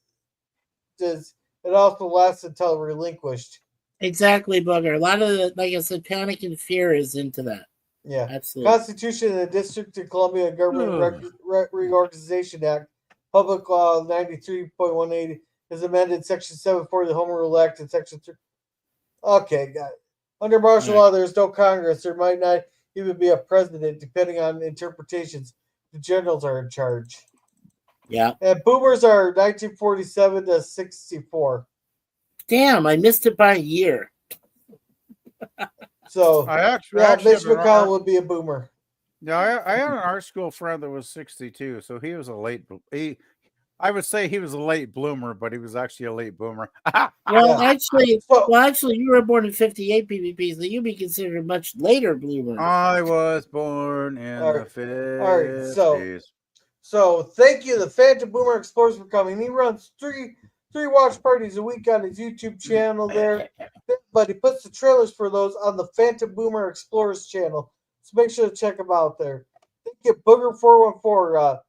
It also lasts until relinquished. Exactly, Bugger. A lot of like I said, panic and fear is into that. Yeah, absolutely. Constitution of the District of Columbia Government Reorganization Act, Public Law 93.180 is amended Section 740 of the Home Rule Act and Section 3. Okay, got it. Under martial law, there's no Congress. There might not even be a president, depending on interpretations. The generals are in charge. Yeah. And boomers are 1947 to 64. Damn, I missed it by a year. So, Mitch McConnell would be a boomer. Yeah, I had an art school friend that was 62, so he was I would say he was a late bloomer, but he was actually a late boomer. Actually, you were born in 58, PvP, so you'd be considered a much later bloomer. I was born in the 50s. All right, so thank you, the Phantom Boomer Explorers, for coming. He runs three watch parties a week on his YouTube channel there, but he puts the trailers for those on the Phantom Boomer Explorers channel, so make sure to check him out there. Thank you, Booger414.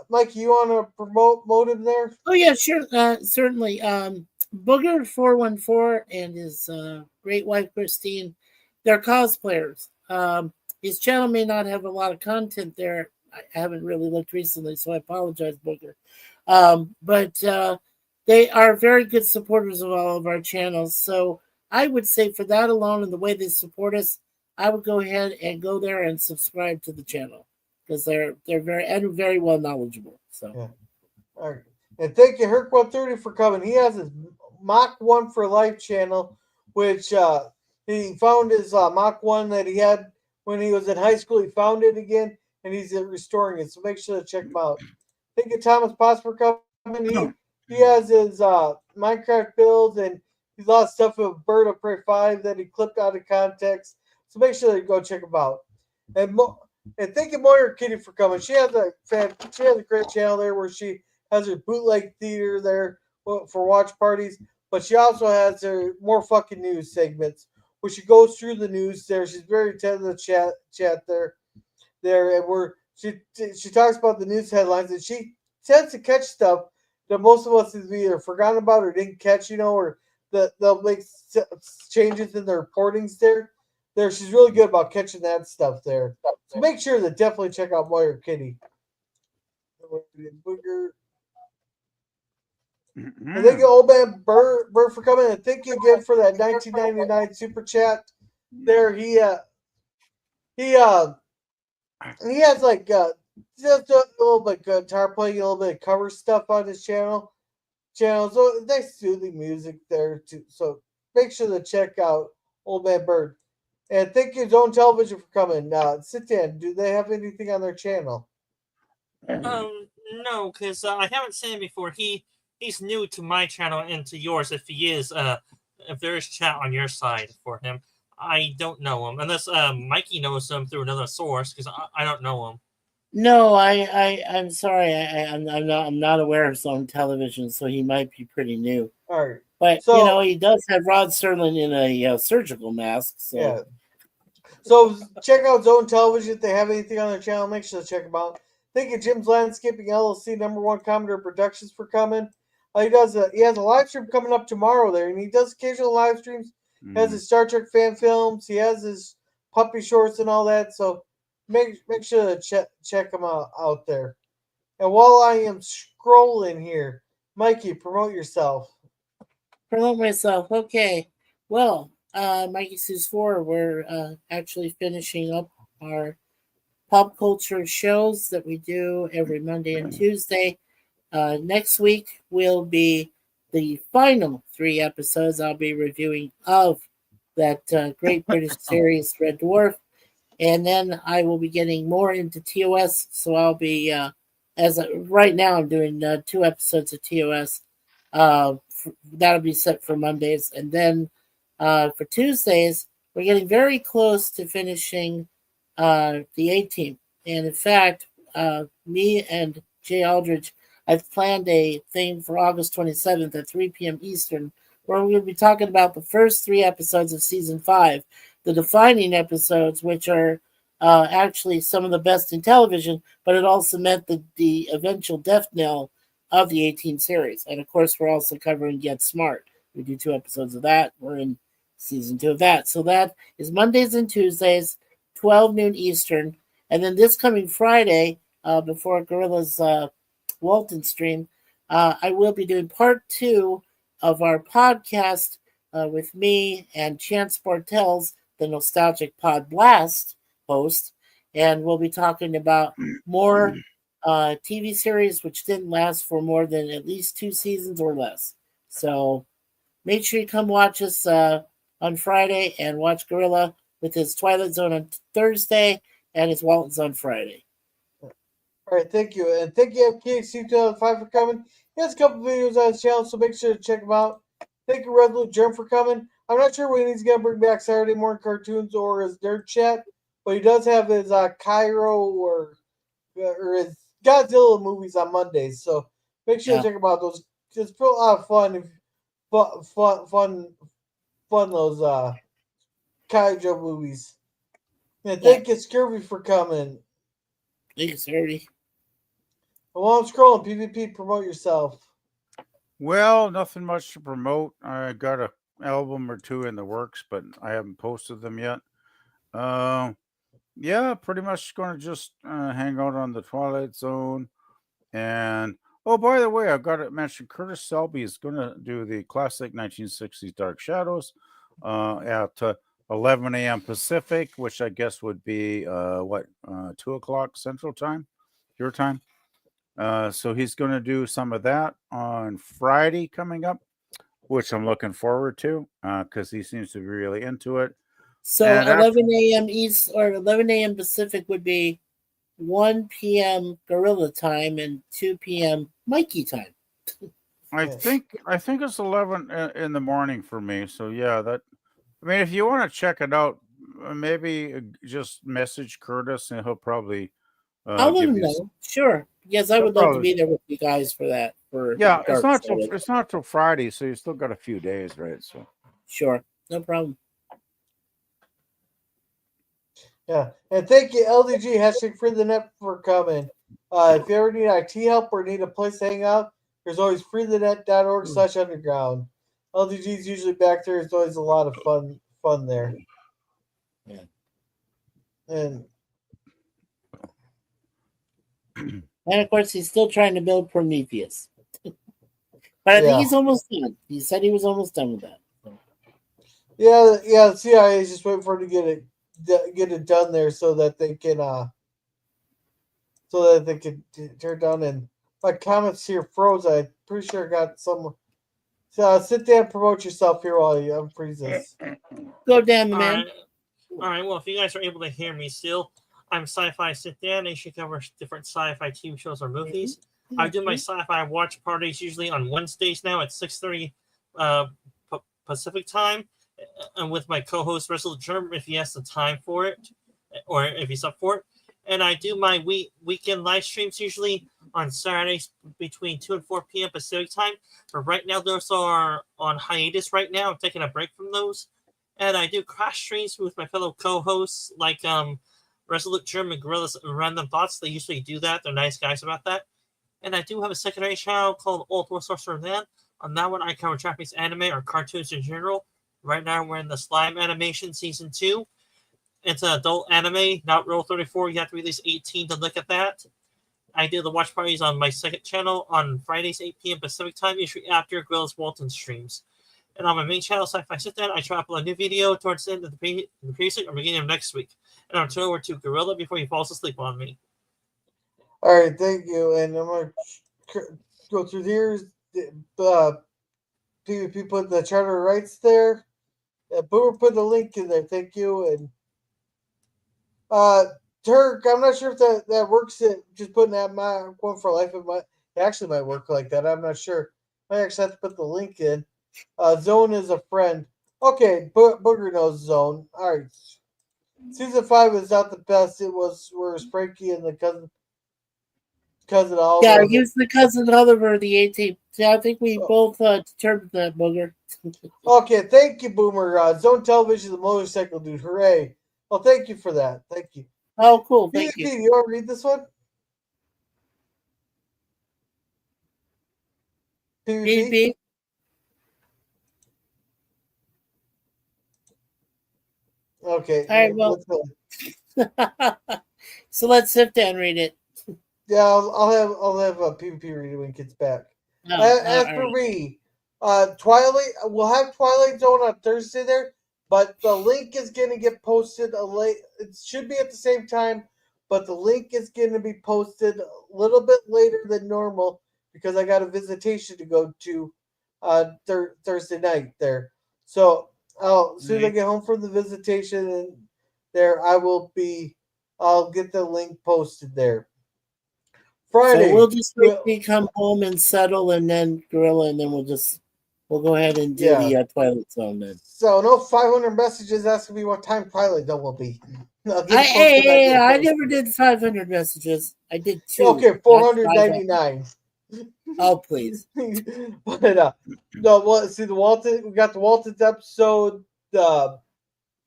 Mikey, you want to promote him there? Oh yeah, sure, certainly. Booger414 and his great wife Christine, they're cosplayers. His channel may not have a lot of content there. I haven't really looked recently, so I apologize, Booger. But they are very good supporters of all of our channels. So I would say for that alone and the way they support us, I would go ahead and go there and subscribe to the channel because they're very well knowledgeable. So, All right, and thank you, Herc130, for coming. He has his Mach 1 for Life channel, which he found his Mach 1 that he had when he was in high school. He found it again, and he's restoring it. So make sure to check him out. Thank you, Thomas Potts, for coming. He has his Minecraft builds, and he's a lot of stuff with Bird of Prey 5 that he clipped out of context. So make sure to go check him out. And thank you, Moira Kitty, for coming. She has a great channel there where she has her bootleg theater there for watch parties, but she also has her more fucking news segments where she goes through the news there. She's very attentive to the chat there, and where she talks about the news headlines, and she tends to catch stuff that most of us have either forgotten about or didn't catch, or they'll make changes in their reportings there. She's really good about catching that stuff there. So make sure to definitely check out Moira Kitty. And thank you, Old Man Bird, for coming, and thank you again for that 1999 super chat. There, he has like just a little bit guitar playing, a little bit of cover stuff on his channel. So nice soothing music there too. So make sure to check out Old Man Bird. And thank you, Zone Television, for coming. Sit down. Do they have anything on their channel? No, because I haven't seen him before. He's new to my channel and to yours. If he is, if there is chat on your side for him, I don't know him unless Mikey knows him through another source, because I don't know him. No, I'm sorry. I'm not aware of Zone Television, so he might be pretty new. All right. But So, he does have Rod Serling in a surgical mask. So yeah. So check out Zone Television if they have anything on their channel. Make sure to check them out. Thank you, Jim's Landscaping LLC, #1 Commodore Productions, for coming. He has a live stream coming up tomorrow there, and he does occasional live streams. He has his Star Trek fan films. He has his puppy shorts and all that. So make sure to check him out there. And while I am scrolling here, Mikey, promote yourself. Promote myself. Okay. Well, Mikey Sues 4, we're actually finishing up our pop culture shows that we do every Monday and Tuesday. Next week will be the final 3 episodes I'll be reviewing of that great British series, Red Dwarf. And then I will be getting more into TOS. So I'll be, right now, I'm doing 2 episodes of TOS. That'll be set for Mondays. And then for Tuesdays, we're getting very close to finishing the A-Team. And in fact, me and Jay Aldridge, I've planned a thing for August 27th at 3 p.m. Eastern, where we're going to be talking about the first 3 episodes of Season 5, the defining episodes, which are actually some of the best in television, but it also meant the eventual death knell of the 18 series. And of course, we're also covering Get Smart. We do 2 episodes of that. We're in Season 2 of that. So that is Mondays and Tuesdays, 12 noon Eastern. And then this coming Friday, before Gorilla's Walton stream, I will be doing part 2 of our podcast with me and Chance Bartels, the Nostalgic Pod Blast host. And we'll be talking about more TV series which didn't last for more than at least 2 seasons or less. So make sure you come watch us on Friday and watch Gorilla with his Twilight Zone on Thursday and his Waltons on Friday. All right, thank you. And thank you, KC2005, for coming. He has a couple videos on his channel, so make sure to check them out. Thank you, Resolute Germ, for coming. I'm not sure when he's going to bring back Saturday morning cartoons or his Nerd Chat, but he does have his Cairo or his Godzilla movies on Mondays, so make sure to check them out. Those it's a lot of fun, those Kaiju movies. And thank you, Scurvy, for coming. Thanks, Scurvy. While I'm scrolling, PvP, promote yourself. Well, nothing much to promote. I got an album or 2 in the works, but I haven't posted them yet. Yeah, pretty much going to just hang out on the Twilight Zone. And, oh, by the way, I've got to mention Curtis Selby is going to do the classic 1960s Dark Shadows at 11 a.m. Pacific, which I guess would be, 2 o'clock Central Time, your time. So he's going to do some of that on Friday coming up. which I'm looking forward to because he seems to be really into it. So And 11 a.m. East or 11 a.m. Pacific would be 1 p.m. Gorilla time and 2 p.m. Mikey time. I think it's 11 in the morning for me. So yeah, that. I mean, if you want to check it out, maybe just message Curtis, and he'll probably I'll let give him you. know. Sure. Yes, I He'll would love to probably. be there with you guys for that. For Yeah, Dark Side. it's not till Friday, so you still got a few days, right? So Sure. No problem. Yeah, and thank you, LDG hashtag free the net for coming. If you ever need IT help or need a place to hang out, there's always freethenet.org/underground. LDG is usually back there. It's always a lot of fun there. Yeah. And And of course, he's still trying to build Prometheus. But I think yeah, he's almost done. He said he was almost done with that. So. yeah. The CIA is just waiting for him to get it done there so that they can tear down. And my comments here froze. I'm pretty sure I got some. So sit down and promote yourself here while you unfreeze this. Go, damn All man. right. All right. Well, if you guys are able to hear me still, I'm Sci-Fi Sit Down. I should cover different sci-fi TV shows or movies. I do my sci-fi watch parties usually on Wednesdays now at 6:30 Pacific time, and with my co-host Russell Germ if he has the time for it, or if he's up for it. And I do my weekend live streams usually on Saturdays between 2 and 4 p.m. Pacific time. But right now, those are on hiatus right now. I'm taking a break from those. And I do crash streams with my fellow co-hosts like Resolute German Gorillas and Random Thoughts. They usually do that. They're nice guys about that. And I do have a secondary channel called Old War Sorcerer Man. On that one, I cover Japanese anime or cartoons in general. Right now, we're in the Slime Animation Season 2. It's an adult anime, not Rule 34. You have to be at least 18 to look at that. I do the watch parties on my second channel on Fridays, 8 p.m. Pacific time, usually after Grills Walton streams. And on my main channel, Sci-Fi Sit Down, I try to upload a new video towards the end of the previous week or beginning of next week. And I'll turn over to Gorilla before he falls asleep on me. All right, thank you. And I'm going to go through here. PvP put the charter rights there. Boomer put the link in there. Thank you. And Turk, I'm not sure if that works. Just putting that my one for life. It actually might work like that. I'm not sure. I actually have to put the link in. Zone is a friend. Okay, Booger knows Zone. All right. Season 5 is not the best. It was where Frankie and the cousin Oliver. Yeah, use the cousin Oliver, the 18th. Yeah, I think we both determined that, Booger. Okay, thank you, Boomer. Zone Television, the motorcycle dude. Hooray. Well, thank you for that. Thank you. Oh, cool. Thank PvP, you. you want to read this one? PvP? Okay. All right, well. So let's sit down and read it. Yeah, I'll have a PvP read it when it gets back. As for me, Twilight, we'll have Twilight Zone on Thursday there, but the link is going to get posted it should be at the same time, but the link is going to be posted a little bit later than normal because I got a visitation to go to Thursday night there. So as soon as I get home from the visitation and there, I'll get the link posted there. Friday. So we'll just wait till you come home and settle, and then Gorilla, and then we'll go ahead and do the Twilight Zone then. So no 500 messages asking me what time Twilight Zone will be. I never did 500 messages. I did 2. Okay, 499. Oh, please. But no, well, see we got the Walton's episode, the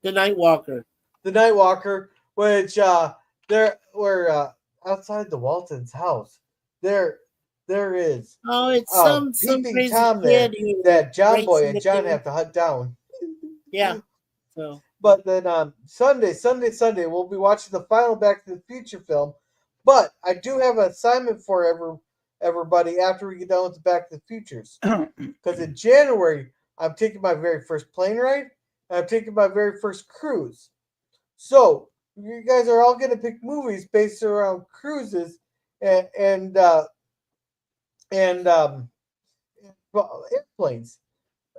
Night Walker. The Night Walker, which we're outside the Walton's house. There is. Oh, it's some crazy Tom kid that John Boy and John have to hunt down. Yeah. So. But then Sunday, we'll be watching the final Back to the Future film. But I do have an assignment for everybody after we get done with the Back to the Futures. Because in January, I'm taking my very first plane ride, and I'm taking my very first cruise. So you guys are all going to pick movies based around cruises and airplanes.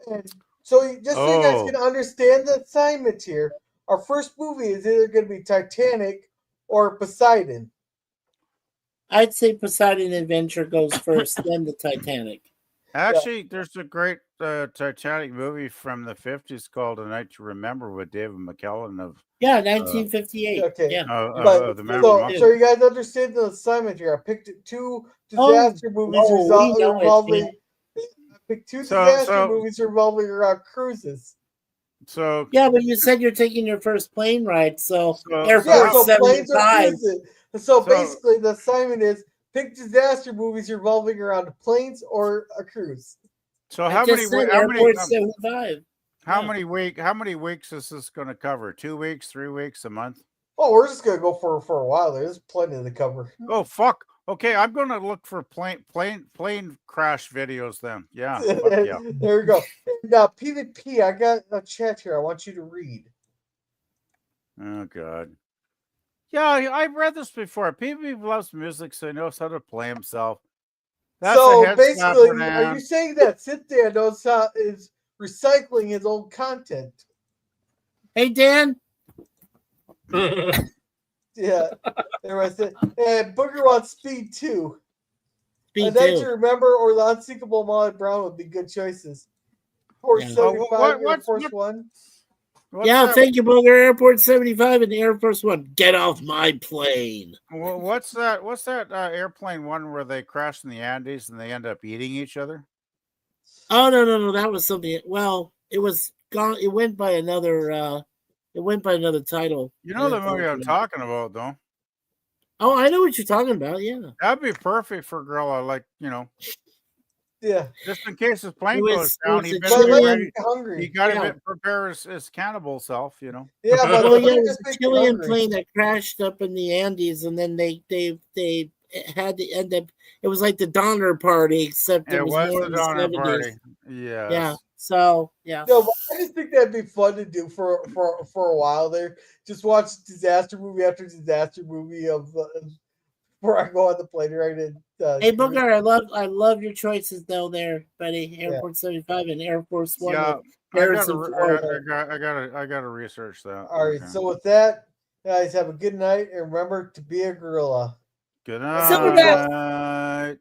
And so, just so you guys Oh, can understand the assignment here, our first movie is either going to be Titanic or Poseidon. I'd say Poseidon Adventure goes first, then the Titanic. actually, there's a great Titanic movie from the 50s called A Night to Remember with David McKellen Yeah, 1958. Okay. Yeah. But the Man from so Uncle. you guys understand the assignment here. I picked two Oh, disaster movies we know it, revolving. man. I picked two So- disaster so- movies revolving around cruises. So, Yeah, but you said you're taking your first plane ride, so So- Air so Yeah, Force so planes or 75. cruises. So So- basically, the assignment is pick disaster movies revolving around planes or a cruise. so I how just many said how Air many Force 75. how Yeah. many weeks is this going to cover? 2 weeks, 3 weeks, a month? Oh, we're just gonna go for a while. There's plenty to cover. Oh fuck. Okay, I'm going to look for plane crash videos then. Yeah. Fuck yeah. There we go. Now PvP, I got a chat here. I want you to read. Oh god. Yeah, I've read this before. PvP loves music, so he knows how to play himself. That's a So head basically, slapper, are man. you saying that Cynthia knows how is recycling his old content? Hey, Dan. Yeah, everybody said. And Booger wants Speed 2. Speed A Night to 2. Remember or The Unsinkable Molly Brown would be good choices. Force Yeah. 75 Air what's- Force what- One. What's Yeah, that? thank you, Booger. Airport 75 and Air Force One. Get off my plane. What's that? What's that airplane one where they crash in the Andes and they end up eating each other? Oh no, that was something. Well, it was gone. It went by another. It went by another title. You know the movie I'm talking about, though. Oh, I know what you're talking about. Yeah, That'd be perfect for a girl I like. Yeah, Just in case his plane It was- goes it down, was he a better but be let Chilean- me ready. be hungry. He got to Yeah. prepare his cannibal self. Yeah, but Oh let yeah, me it was just a make you Chilean hungry. plane that crashed up in the Andes, and then they had to end up. It was like the Donner Party, except It it was was more the in the Donner 70s. Party. Yes. Yeah. So yeah. No, but I just think that'd be fun to do for a while there. Just watch disaster movie after disaster movie of where I go on the plane right in. Hey Booker, I love your choices though there, buddy. Airport 75 and Air Force One. Yeah. with Harrison Ford. I gotta research that. All right, Okay. so with that, guys, have a good night and remember to be a gorilla. Good Silverback. night.